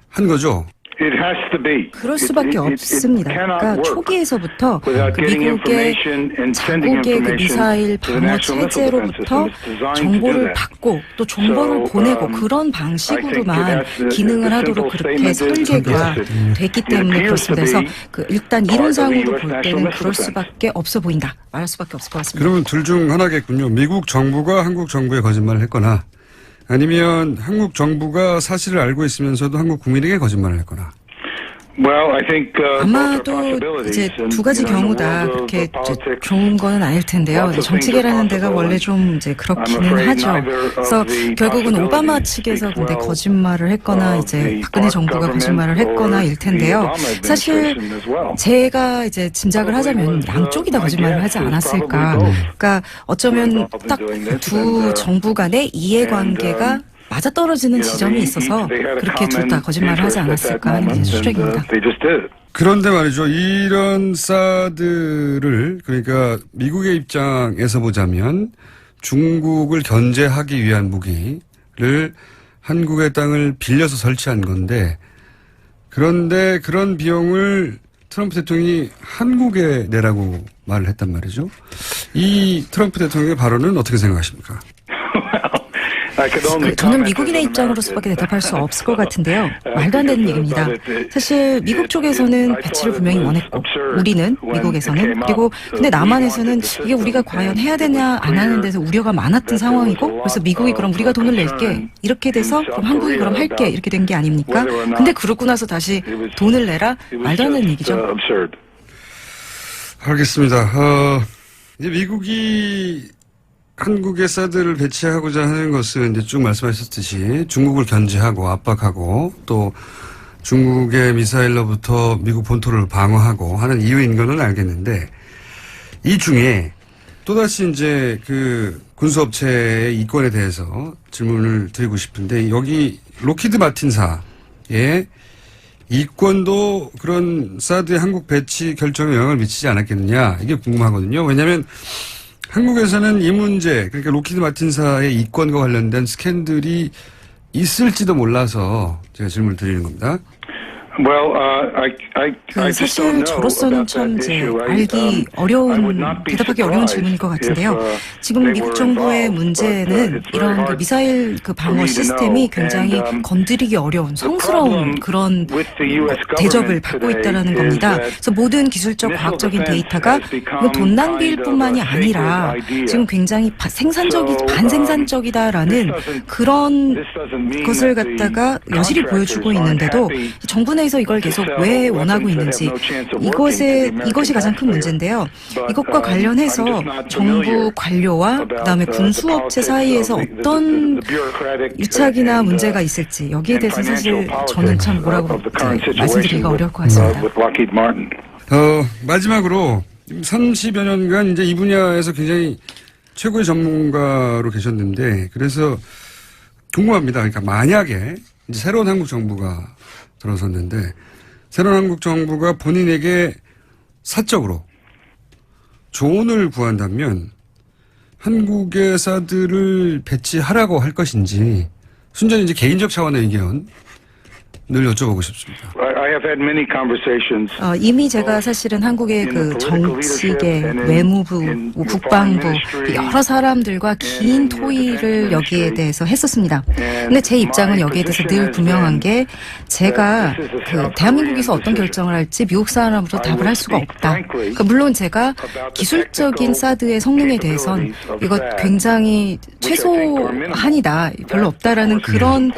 한 거죠. 그럴 수밖에 없습니다. 그러니까 초기에서부터 그 미국의 자국의 그 미사일 방어 체제로부터 정보를 받고 또 정보를 보내고 그런 방식으로만 기능을 하도록 그렇게 설계가 됐기 때문에 그렇습니다. 그래서 일단 이론상으로 볼 때는 그럴 수밖에 없어 보인다. 말할 수밖에 없을 것 같습니다. 그러면 둘 중 하나겠군요. 미국 정부가 한국 정부에 거짓말을 했거나 아니면 한국 정부가 사실을 알고 있으면서도 한국 국민에게 거짓말을 했거나. 아마도 이제 두 가지 경우다 그렇게 좋은 건 아닐 텐데요. 정치계라는 데가 원래 좀 이제 그렇기는 하죠. 그래서 결국은 오바마 측에서 근데 거짓말을 했거나 이제 박근혜 정부가 거짓말을 했거나일 텐데요. 사실 제가 이제 짐작을 하자면 양쪽이 다 거짓말을 하지 않았을까. 그러니까 어쩌면 딱 두 정부 간의 이해관계가 맞아떨어지는 지점이 있어서 그렇게 둘 다 거짓말을 하지 않았을까 하는 게 추정입니다. 그런데 말이죠. 이런 사드를 그러니까 미국의 입장에서 보자면 중국을 견제하기 위한 무기를 한국의 땅을 빌려서 설치한 건데 그런데 그런 비용을 트럼프 대통령이 한국에 내라고 말을 했단 말이죠. 이 트럼프 대통령의 발언은 어떻게 생각하십니까? 저는 미국인의 입장으로서밖에 대답할 수 없을 것 같은데요. 말도 안 되는 얘기입니다. 사실 미국 쪽에서는 배치를 분명히 원했고 우리는 미국에서는 그리고 근데 남한에서는 이게 우리가 과연 해야 되냐 안 하는 데서 우려가 많았던 상황이고 그래서 미국이 그럼 우리가 돈을 낼게 이렇게 돼서 그럼 한국이 그럼 할게 이렇게 된 게 아닙니까? 근데 그러고 나서 다시 돈을 내라? 말도 안 되는 얘기죠. 알겠습니다. 이제 미국이 한국에 사드를 배치하고자 하는 것은 이제 쭉 말씀하셨듯이 중국을 견제하고 압박하고 또 중국의 미사일로부터 미국 본토를 방어하고 하는 이유인 거는 알겠는데 이 중에 또다시 이제 그 군수업체의 이권에 대해서 질문을 드리고 싶은데 여기 로키드 마틴사의 이권도 그런 사드의 한국 배치 결정에 영향을 미치지 않았겠느냐 이게 궁금하거든요. 왜냐하면 한국에서는 이 문제, 그러니까 로키드 마틴사의 이권과 관련된 스캔들이 있을지도 몰라서 제가 질문을 드리는 겁니다. 사실 저로서는 참 알기 어려운 대답하기 어려운 질문일 것 같은데요. 지금 미국 정부의 문제는 이런 그 미사일 그 방어 시스템이 굉장히 건드리기 어려운 성스러운 그런 대접을 받고 있다는 겁니다. 그래서 모든 기술적 과학적인 데이터가 돈 낭비일 뿐만이 아니라 지금 굉장히 반생산적이다라는 그런 것을 갖다가 여실히 보여주고 있는데도 정부 내에서 이걸 계속 왜 원하고 있는지 이것이 가장 큰 문제인데요. 이것과 관련해서 정부 관료와 그다음에 군수업체 사이에서 어떤 유착이나 문제가 있을지 여기에 대해서 사실 저는 참 뭐라고 말씀드리기가 어려울 것 같습니다. 마지막으로 30여 년간 이제 이 분야에서 굉장히 최고의 전문가로 계셨는데 그래서 궁금합니다. 그러니까 만약에 이제 새로운 한국 정부가 들어섰는데 새로운 한국 정부가 본인에게 사적으로 조언을 구한다면 한국의 사드를 배치하라고 할 것인지 순전히 이제 개인적 차원의 의견을 여쭤보고 싶습니다. 이미 제가 사실은 한국의 그 정치계, 외무부, 국방부 여러 사람들과 긴 토의를 여기에 대해서 했었습니다. 근데 제 입장은 여기에 대해서 늘 분명한 게 제가 그 대한민국에서 어떤 결정을 할지 미국 사람으로 답을 할 수가 없다. 그러니까 물론 제가 기술적인 사드의 성능에 대해선 이거 굉장히 최소한이다, 별로 없다라는 그런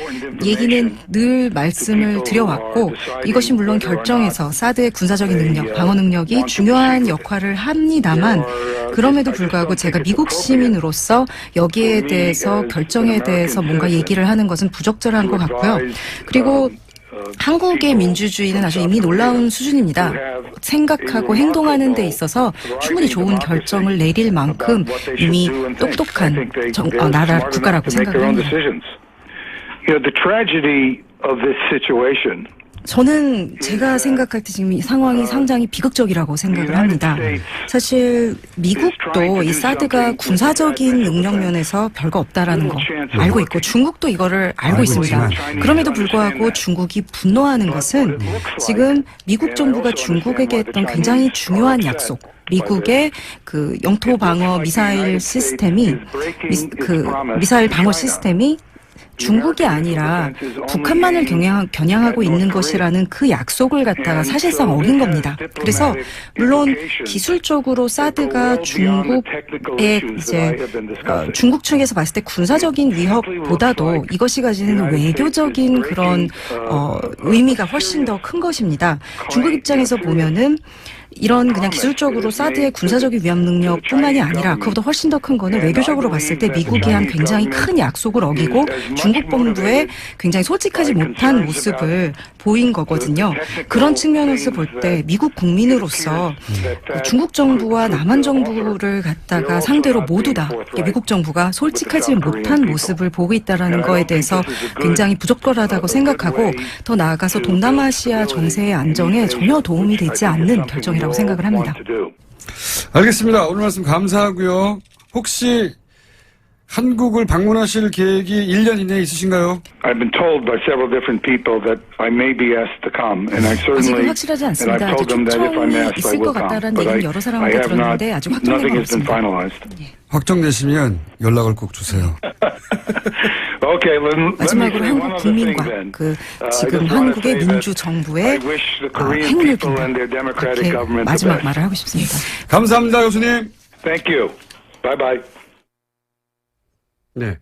얘기는 늘 말씀을 드려왔고 이것이 물론 결정에서 사드의 군사적인 능력, 방어 능력이 중요한 역할을 합니다만 그럼에도 불구하고 제가 미국 시민으로서 여기에 대해서 결정에 대해서 뭔가 얘기를 하는 것은 부적절한 것 같고요. 그리고 한국의 민주주의는 아주 이미 놀라운 수준입니다. 생각하고 행동하는 데 있어서 충분히 좋은 결정을 내릴 만큼 이미 똑똑한 국가라고 생각을 합니다. 저는 제가 생각할 때 지금 이 상황이 상당히 비극적이라고 생각을 합니다. 사실 미국도 이 사드가 군사적인 능력 면에서 별거 없다라는 거 알고 있고 중국도 이거를 알고 있습니다. 그럼에도 불구하고 중국이 분노하는 것은 지금 미국 정부가 중국에게 했던 굉장히 중요한 약속 미국의 그 영토 방어 미사일 시스템이 미사일 방어 시스템이 중국이 아니라 북한만을 겨냥하고 있는 것이라는 그 약속을 갖다가 사실상 어긴 겁니다. 그래서 물론 기술적으로 사드가 중국의 이제 중국 측에서 봤을 때 군사적인 위협보다도 이것이 가지는 외교적인 그런 의미가 훨씬 더 큰 것입니다. 중국 입장에서 보면은 이런 그냥 기술적으로 사드의 군사적인 위협 능력뿐만이 아니라 그보다 훨씬 더 큰 거는 외교적으로 봤을 때 미국이 한 굉장히 큰 약속을 어기고 중국 본부에 굉장히 솔직하지 못한 모습을 보인 거거든요. 그런 측면에서 볼 때 미국 국민으로서 중국 정부와 남한 정부를 갖다가 상대로 모두 다 미국 정부가 솔직하지 못한 모습을 보고 있다는 거에 대해서 굉장히 부적절하다고 생각하고 더 나아가서 동남아시아 정세의 안정에 전혀 도움이 되지 않는 결정이라고 생각을 합니다. 알겠습니다. 오늘 말씀 감사하고요. 혹시 한국을 방문하실 계획이 1년 이내에 있으신가요? I've been told by several different people that I may be asked to come, and I 아직은 certainly 확실하지 and 않습니다. I've told them that if I'm 초청이 asked, I 있을 것 will come. 같다라는 But 얘기는 여러 I 사람한테 have not. 들었는데 아직 확정된 Nothing 건 has been 없습니다. finalized. 확정되시면 연락을 꼭 주세요. Okay, let me 마지막으로 say one 한국 other thing 국민과 then. 그 I 지금 just wanna 한국의 say that 민주 정부의 I wish the Korean 행운을 people and their 빈다. democratic 이렇게 government the 마지막 best. 말을 하고 싶습니다. 감사합니다, 교수님. Thank you. Bye bye. 네.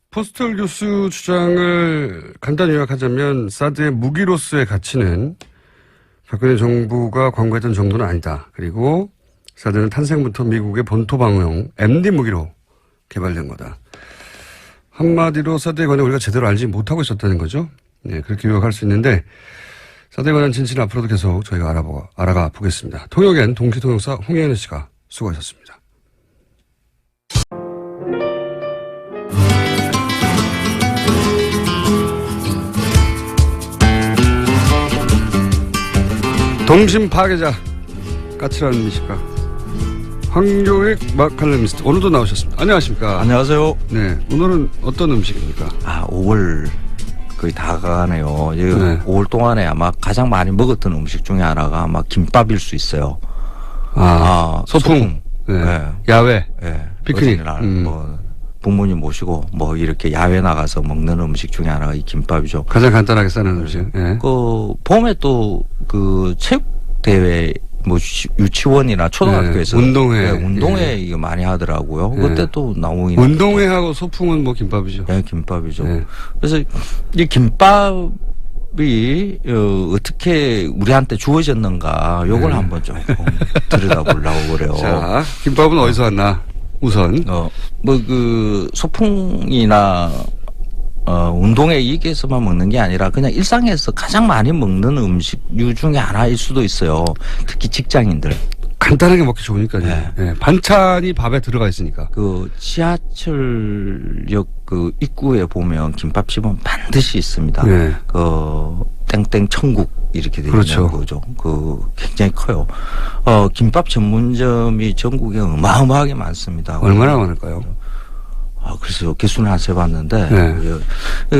포스털 교수 주장을 간단히 요약하자면 사드의 무기로서의 가치는 박근혜 정부가 광고했던 정도는 아니다. 그리고 사드는 탄생부터 미국의 본토 방어용 MD 무기로 개발된 거다. 한마디로 사드에 관해 우리가 제대로 알지 못하고 있었다는 거죠. 네, 그렇게 요약할 수 있는데 사드에 관한 진실은 앞으로도 계속 저희가 알아가 보겠습니다. 통역엔 동시통역사 홍혜연 씨가 수고하셨습니다. 동심 파괴자 까칠한 미식가 황교익 마칼레미스트 오늘도 나오셨습니다. 안녕하십니까? 안녕하세요. 네, 오늘은 어떤 음식입니까? 5월 거의 다가가네요. 네. 5월 동안에 아마 가장 많이 먹었던 음식 중에 하나가 아마 김밥일 수 있어요. 소풍. 네. 네. 야외. 네. 피크닉. 어린이날 뭐 부모님 모시고 뭐 이렇게 야외 나가서 먹는 음식 중에 하나가 이 김밥이죠. 가장 간단하게 싸는 음식. 네. 그 봄에 또 그 체육 대회 뭐 유치원이나 초등학교에서 네. 운동회. 네, 운동회 예. 이거 많이 하더라고요. 예. 그때 또 나오긴 운동회하고 소풍은 뭐 김밥이죠. 네, 김밥이죠. 네. 그래서 이 김밥이 어떻게 우리한테 주어졌는가 요걸 네. 한번 조금 들여다보려고 그래요. 자, 김밥은 어디서 왔나? 우선. 뭐 그 소풍이나 운동회 얘기에서만 먹는 게 아니라 그냥 일상에서 가장 많이 먹는 음식류 중에 하나일 수도 있어요. 특히 직장인들. 간단하게 먹기 좋으니까요. 네. 네. 반찬이 밥에 들어가 있으니까. 그 지하철역 그 입구에 보면 김밥집은 반드시 있습니다. 네. 그 땡땡 천국 이렇게 되어 그렇죠. 있는 거죠. 그 굉장히 커요. 김밥 전문점이 전국에 어마어마하게 많습니다. 얼마나 많을까요? 그래서 개수는 안 세봤는데 네.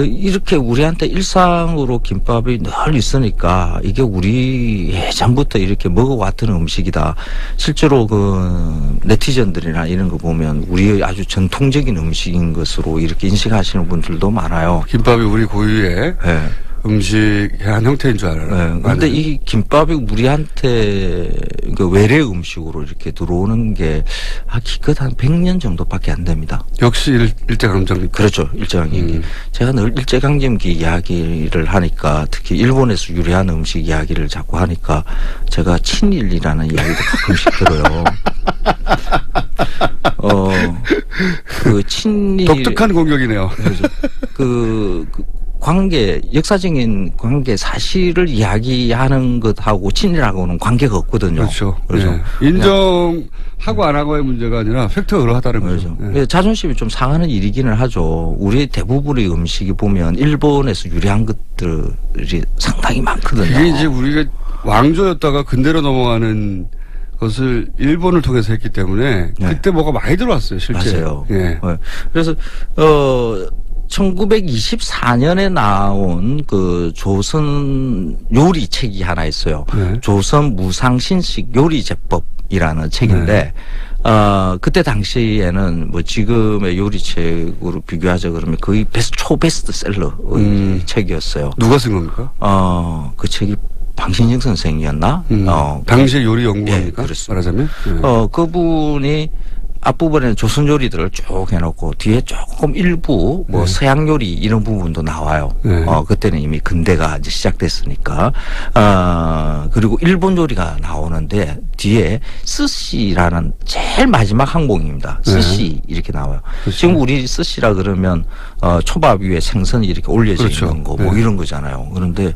이렇게 우리한테 일상으로 김밥이 늘 있으니까 이게 우리 예전부터 이렇게 먹어왔던 음식이다. 실제로 그 네티즌들이나 이런 거 보면 우리의 아주 전통적인 음식인 것으로 이렇게 인식하시는 분들도 많아요. 김밥이 우리 고유의 네. 음식의 한 형태인 줄 알아요. 네. 근데 이 김밥이 우리한테 그 외래 음식으로 이렇게 들어오는 게 기껏 한 100년 정도밖에 안 됩니다. 역시 일제강점기. 그렇죠. 일제강점기. 제가 늘 일제강점기 이야기를 하니까 특히 일본에서 유래한 음식 이야기를 자꾸 하니까 제가 친일이라는 이야기도 가끔씩 들어요. 그 친일. 독특한 공격이네요. 그 관계, 역사적인 관계 사실을 이야기하는 것하고 친일하고는 관계가 없거든요. 그렇죠. 그래서 네. 인정하고 안 하고의 문제가 아니라 팩트가 그러하다는 거죠. 그렇죠. 네. 자존심이 좀 상하는 일이기는 하죠. 우리 대부분의 음식이 보면 일본에서 유래한 것들이 상당히 많거든요. 이게 이제 우리가 왕조였다가 근대로 넘어가는 것을 일본을 통해서 했기 때문에 네. 그때 뭐가 많이 들어왔어요, 실제. 맞아요. 예. 그래서 1924년에 나온 그 조선 요리 책이 하나 있어요. 네. 조선 무상신식 요리 제법이라는 책인데, 그때 당시에는 뭐 지금의 요리책으로 비교하자 그러면 거의 초베스트셀러 책이었어요. 누가 쓴 겁니까? 그 책이 방신영 선생이었나? 당시의 요리 연구가입니까? 예, 그렇습니다. 말하자면? 그분이 앞부분에 조선 요리들을 쭉 해놓고 뒤에 조금 일부 뭐 서양 요리 이런 부분도 나와요. 네. 그때는 이미 근대가 이제 시작됐으니까. 그리고 일본 요리가 나오는데 뒤에 스시라는 제일 마지막 항목입니다. 스시 이렇게 나와요. 그렇죠. 지금 우리 스시라 그러면 초밥 위에 생선이 이렇게 올려져 그렇죠. 있는 거 뭐 네. 이런 거잖아요. 그런데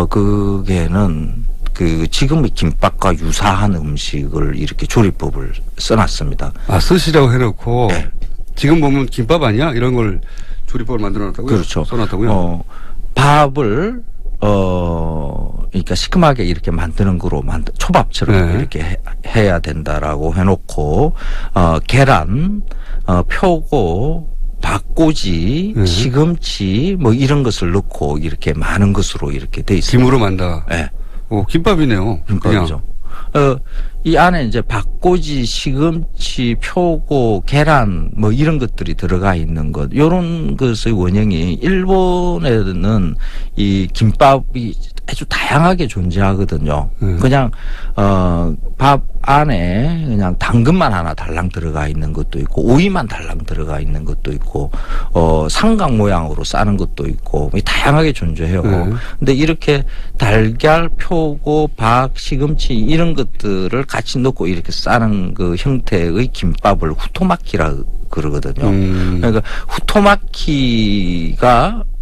그게는 그 지금의 김밥과 유사한 음식을 이렇게 조리법을 써놨습니다. 스시라고 해놓고 네. 지금 보면 김밥 아니야? 이런 걸 조리법을 만들어놨다고요? 그렇죠. 써놨다고요? 밥을 그러니까 시큼하게 이렇게 만드는 거로 초밥처럼 네. 이렇게 해야 된다라고 해놓고 계란, 표고, 박꼬지, 네. 시금치 뭐 이런 것을 넣고 이렇게 많은 것으로 이렇게 돼 있습니다. 김으로 만다. 네. 오, 김밥이네요. 김밥이죠. 이 안에 이제 박꼬지, 시금치, 표고, 계란 뭐 이런 것들이 들어가 있는 것. 요런 것의 원형이 일본에는 이 김밥이 아주 다양하게 존재하거든요. 그냥 밥 안에 그냥 당근만 하나 달랑 들어가 있는 것도 있고 오이만 달랑 들어가 있는 것도 있고 삼각 모양으로 싸는 것도 있고 다양하게 존재해요. 근데 이렇게 달걀, 표고, 박, 시금치 이런 것들을 같이 넣고 이렇게 싸는 그 형태의 김밥을 후토마키라 그러거든요. 그러니까 후토마키가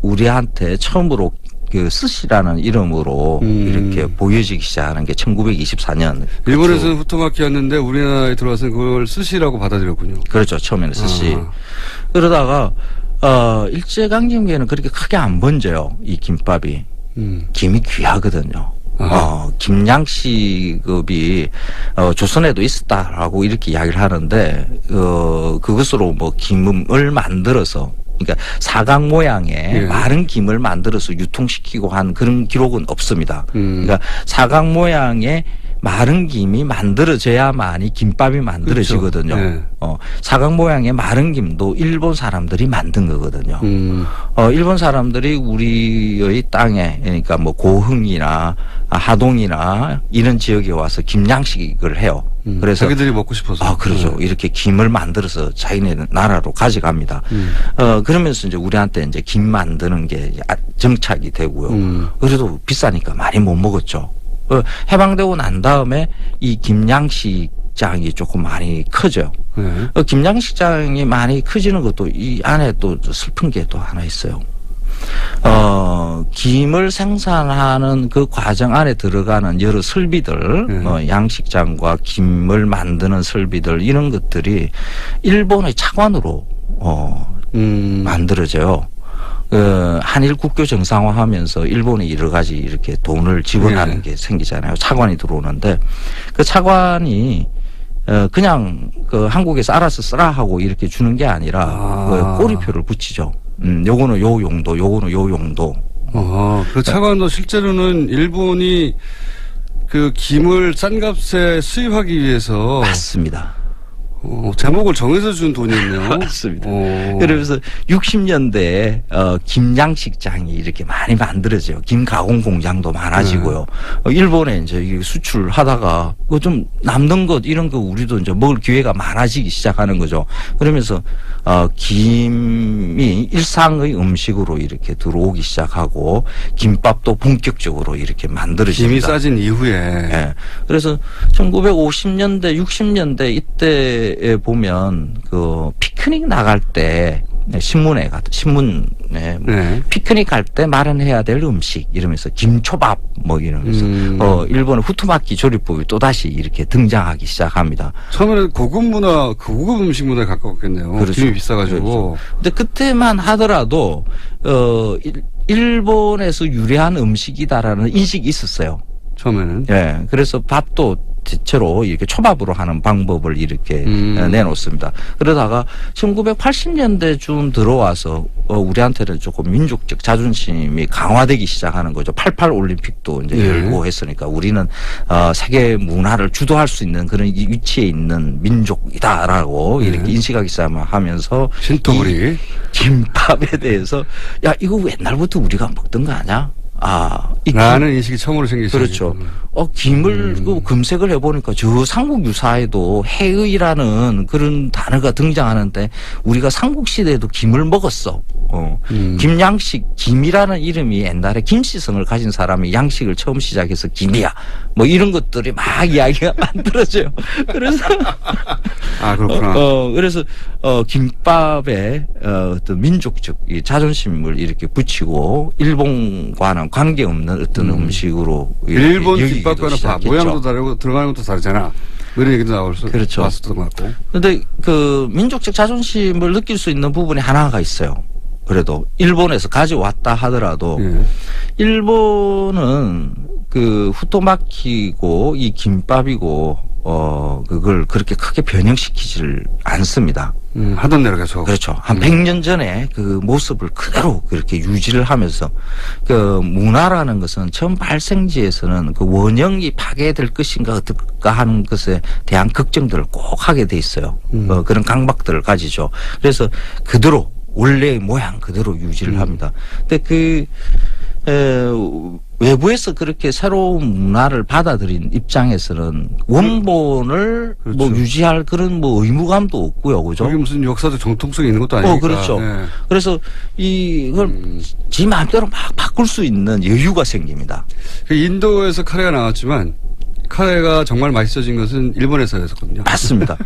우리한테 처음으로 그 스시라는 이름으로 이렇게 보여지기 시작하는 게 1924년. 일본에서는 후토마키였는데 우리나라에 들어와서는 그걸 스시라고 받아들였군요. 그렇죠. 처음에는 스시. 그러다가 일제강점기에는 그렇게 크게 안 번져요. 이 김밥이. 김이 귀하거든요. 김양식급이 조선에도 있었다라고 이렇게 이야기를 하는데 그것으로 뭐 김을 만들어서 그러니까 사각 모양의 마른 김을 만들어서 유통시키고 한 그런 기록은 없습니다. 그러니까 사각 모양의 마른 김이 만들어져야만이 김밥이 만들어지거든요. 그렇죠. 네. 사각 모양의 마른 김도 일본 사람들이 만든 거거든요. 일본 사람들이 우리의 땅에 그러니까 뭐 고흥이나 하동이나 이런 지역에 와서 김양식을 해요. 그래서 자기들이 먹고 싶어서. 그렇죠. 이렇게 김을 만들어서 자기네 나라로 가져갑니다. 그러면서 이제 우리한테 이제 김 만드는 게 정착이 되고요. 그래도 비싸니까 많이 못 먹었죠. 해방되고 난 다음에 이 김양식장이 조금 많이 커져요. 김양식장이 많이 커지는 것도 이 안에 또 슬픈 게 또 하나 있어요. 김을 생산하는 그 과정 안에 들어가는 여러 설비들, 양식장과 김을 만드는 설비들 이런 것들이 일본의 차관으로 만들어져요. 한일 국교 정상화하면서 일본이 여러 가지 이렇게 돈을 지원하는 게 생기잖아요. 차관이 들어오는데 그 차관이 그냥 그 한국에서 알아서 쓰라 하고 이렇게 주는 게 아니라 꼬리표를 붙이죠. 요거는 요 용도, 요거는 요 용도. 그 차관도 실제로는 일본이 그 김을 싼 값에 수입하기 위해서. 맞습니다. 제목을 정해서 준 돈이었네요. 맞습니다. 그러면서 60년대에 김양식장이 이렇게 많이 만들어져요. 김 가공 공장도 많아지고요. 일본에 이제 수출하다가 좀 남는 것 이런 거 우리도 이제 먹을 기회가 많아지기 시작하는 거죠. 그러면서 김이 일상의 음식으로 이렇게 들어오기 시작하고 김밥도 본격적으로 이렇게 만들어집니다. 김이 싸진 이후에. 네. 그래서 1950년대, 60년대 이때에 보면 그 피크닉 나갈 때 신문에 피크닉 갈 때 마련해야 될 음식 이러면서 김초밥 뭐 이러면서 일본의 후토마키 조리법이 또 다시 이렇게 등장하기 시작합니다. 처음에는 고급 음식 문화에 가까웠겠네요. 그렇죠. 김이 비싸가지고. 그렇죠. 근데 그때만 하더라도 일본에서 유래한 음식이다라는 인식이 있었어요. 처음에는. 예. 그래서 밥도 대체로 이렇게 초밥으로 하는 방법을 이렇게 내놓습니다. 그러다가 1980년대쯤 들어와서 우리한테는 조금 민족적 자존심이 강화되기 시작하는 거죠. 88 올림픽도 이제 열고 했으니까 우리는 세계 문화를 주도할 수 있는 그런 위치에 있는 민족이다라고 이렇게 인식하기 시작하면서 신토부리 김밥에 대해서 야 이거 옛날부터 우리가 먹던 거 아니야? 라는 인식이 처음으로 생기죠. 그렇죠. 김을 검색을 해보니까 저 삼국 유사에도 해의라는 그런 단어가 등장하는데 우리가 삼국시대에도 김을 먹었어. 김양식, 김이라는 이름이 옛날에 김씨성을 가진 사람이 양식을 처음 시작해서 김이야. 뭐 이런 것들이 막 이야기가 만들어져요. 그래서. 그렇구나. 그래서, 김밥에, 어떤 민족적 이 자존심을 이렇게 붙이고, 일본과는 관계없는 어떤 음식으로. 일본 김밥과는 모양도 다르고 들어가는 것도 다르잖아. 이런 얘기도 나왔었던 그렇죠. 것 같고. 근데 그 민족적 자존심을 느낄 수 있는 부분이 하나가 있어요. 그래도 일본에서 가져왔다 하더라도 일본은 그 후토마키고 이 김밥이고 그걸 그렇게 크게 변형시키지를 않습니다. 하던 대로 계속. 그렇죠. 한 100년 전에 그 모습을 그대로 그렇게 유지를 하면서 그 문화라는 것은 처음 발생지에서는 그 원형이 파괴될 것인가 어떨까 하는 것에 대한 걱정들을 꼭 하게 돼 있어요. 그런 강박들을 가지죠. 그래서 그대로 원래의 모양 그대로 유지를 합니다. 근데 외부에서 그렇게 새로운 문화를 받아들인 입장에서는 원본을 그렇죠. 뭐 유지할 그런 뭐 의무감도 없고요. 그죠? 저게 무슨 역사적 정통성이 있는 것도 아니니까. 그렇죠. 네. 그래서 이걸 지 마음대로 막 바꿀 수 있는 여유가 생깁니다. 그 인도에서 카레가 나왔지만 카레가 정말 맛있어진 것은 일본에서였거든요. 맞습니다.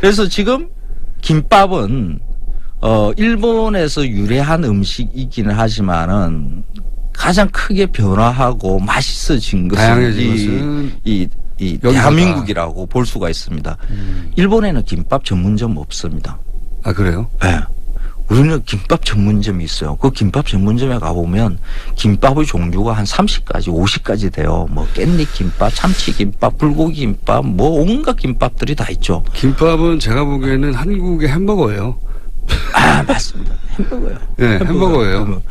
그래서 지금 김밥은 일본에서 유래한 음식이기는 하지만은 가장 크게 변화하고 맛있어진 것은 이 대한민국이라고 볼 수가 있습니다. 일본에는 김밥 전문점 없습니다. 아, 그래요? 네. 우리는 김밥 전문점이 있어요. 그 김밥 전문점에 가보면 김밥의 종류가 한 30가지, 50가지 돼요. 뭐 깻잎 김밥, 참치 김밥, 불고기 김밥, 뭐 온갖 김밥들이 다 있죠. 김밥은 제가 보기에는 한국의 햄버거예요. 아, 맞습니다. 햄버거요. 네, 햄버거예요.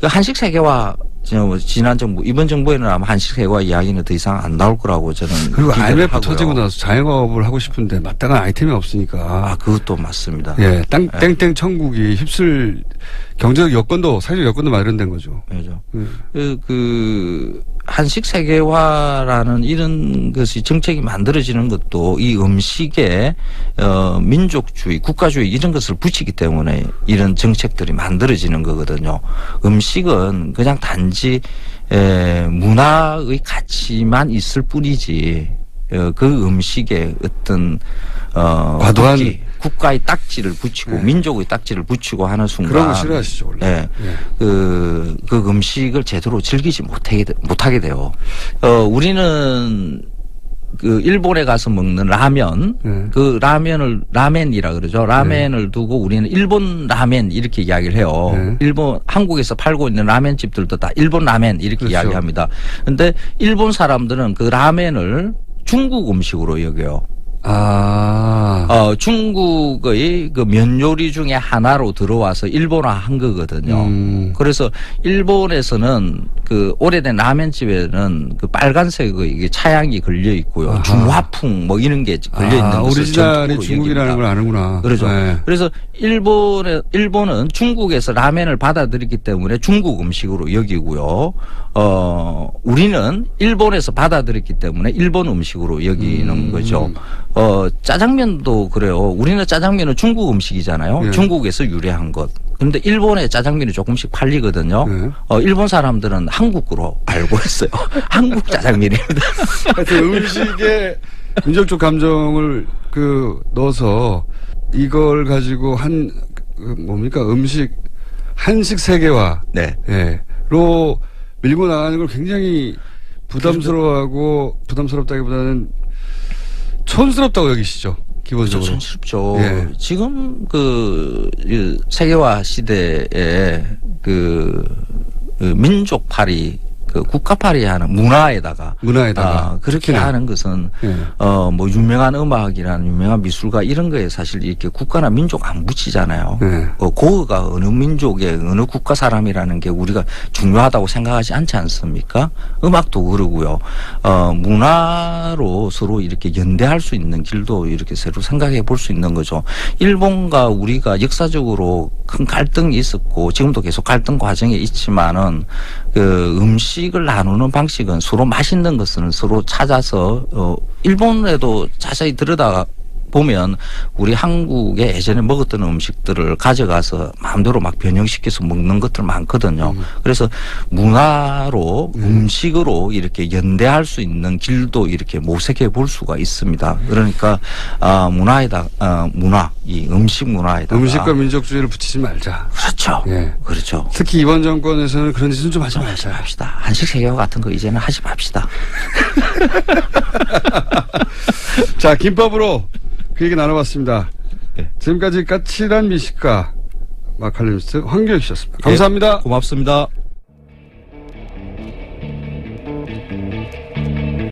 그 한식 세계화 지난 정부, 이번 정부에는 아마 한식 세계화 이야기는 더 이상 안 나올 거라고 저는 그리고 기대를 IMF 하고요. 터지고 나서 자영업을 하고 싶은데 마땅한 아이템이 없으니까. 아, 그것도 맞습니다. 예, 땡땡 천국이 휩쓸 경제적 여건도 사회적 여건도 마련된 거죠. 그렇죠. 그 한식 세계화라는 이런 것이 정책이 만들어지는 것도 이 음식에 민족주의, 국가주의 이런 것을 붙이기 때문에 이런 정책들이 만들어지는 거거든요. 음식은 그냥 단지 문화의 가치만 있을 뿐이지 그 음식에 어떤 과도한 국가의 딱지를 붙이고 네. 민족의 딱지를 붙이고 하는 순간 그런 거 싫어하시죠, 원래. 네. 네. 그 음식을 제대로 즐기지 못하게 돼요. 우리는 그 일본에 가서 먹는 라면, 네. 그 라멘이라 그러죠. 라멘을 두고 우리는 일본 라멘 이렇게 이야기를 해요. 네. 한국에서 팔고 있는 라멘집들도 다 일본 라멘 이렇게 그렇죠. 이야기합니다. 근데 일본 사람들은 그 라멘을 중국 음식으로 여겨요. 중국의 그 면 요리 중에 하나로 들어와서 일본화 한 거거든요. 그래서 일본에서는 그 오래된 라면집에는 그 빨간색의 이게 차양이 걸려 있고요. 아하. 중화풍 뭐 이런 게 걸려 있는 것을 오리지널이 전통으로 중국이라는 여깁니다. 걸 아는구나. 그렇죠. 네. 그래서 일본은 중국에서 라멘을 받아들이기 때문에 중국 음식으로 여기고요. 우리는 일본에서 받아들였기 때문에 일본 음식으로 여기는 거죠. 짜장면도 그래요. 우리는 짜장면은 중국 음식이잖아요. 네. 중국에서 유래한 것. 그런데 일본에 짜장면이 조금씩 팔리거든요. 네. 일본 사람들은 한국으로 알고 있어요. 한국 짜장면입니다. 하여튼 음식에 민족적 감정을 넣어서 이걸 가지고 한식 세계화. 네. 예. 로 밀고 나가는 걸 굉장히 부담스럽다기보다는 촌스럽다고 여기시죠. 기본적으로. 촌스럽죠. 예. 지금 이 세계화 시대에 민족팔이 국가팔이 하는 문화에다가 그렇게 특히나. 하는 것은 예. 뭐 유명한 음악이라는 유명한 미술가 이런 거에 사실 이렇게 국가나 민족 안 붙이잖아요. 네. 고흐가 어느 민족의 어느 국가 사람이라는 게 우리가 중요하다고 생각하지 않지 않습니까? 음악도 그러고요. 문화로 서로 이렇게 연대할 수 있는 길도 이렇게 새로 생각해 볼 수 있는 거죠. 일본과 우리가 역사적으로 큰 갈등이 있었고 지금도 계속 갈등 과정에 있지만은 음식을 나누는 방식은 서로 맛있는 것은 서로 찾아서 일본에도 자세히 들여다 보면 우리 한국에 예전에 먹었던 음식들을 가져가서 마음대로 막 변형시켜서 먹는 것들 많거든요. 그래서 문화로 음식으로 이렇게 연대할 수 있는 길도 이렇게 모색해 볼 수가 있습니다. 그러니까 이 음식 문화에다가 음식과 민족주의를 붙이지 말자. 그렇죠. 예. 그렇죠. 특히 이번 정권에서는 그런 짓은 좀 하지 말자. 합시다. 한식 세계화 같은 거 이제는 하지 맙시다. 자, 김밥으로 그 얘기 나눠봤습니다. 네. 지금까지 까칠한 미식가 마칼리미스트 황교익 씨였습니다. 감사합니다. 고맙습니다.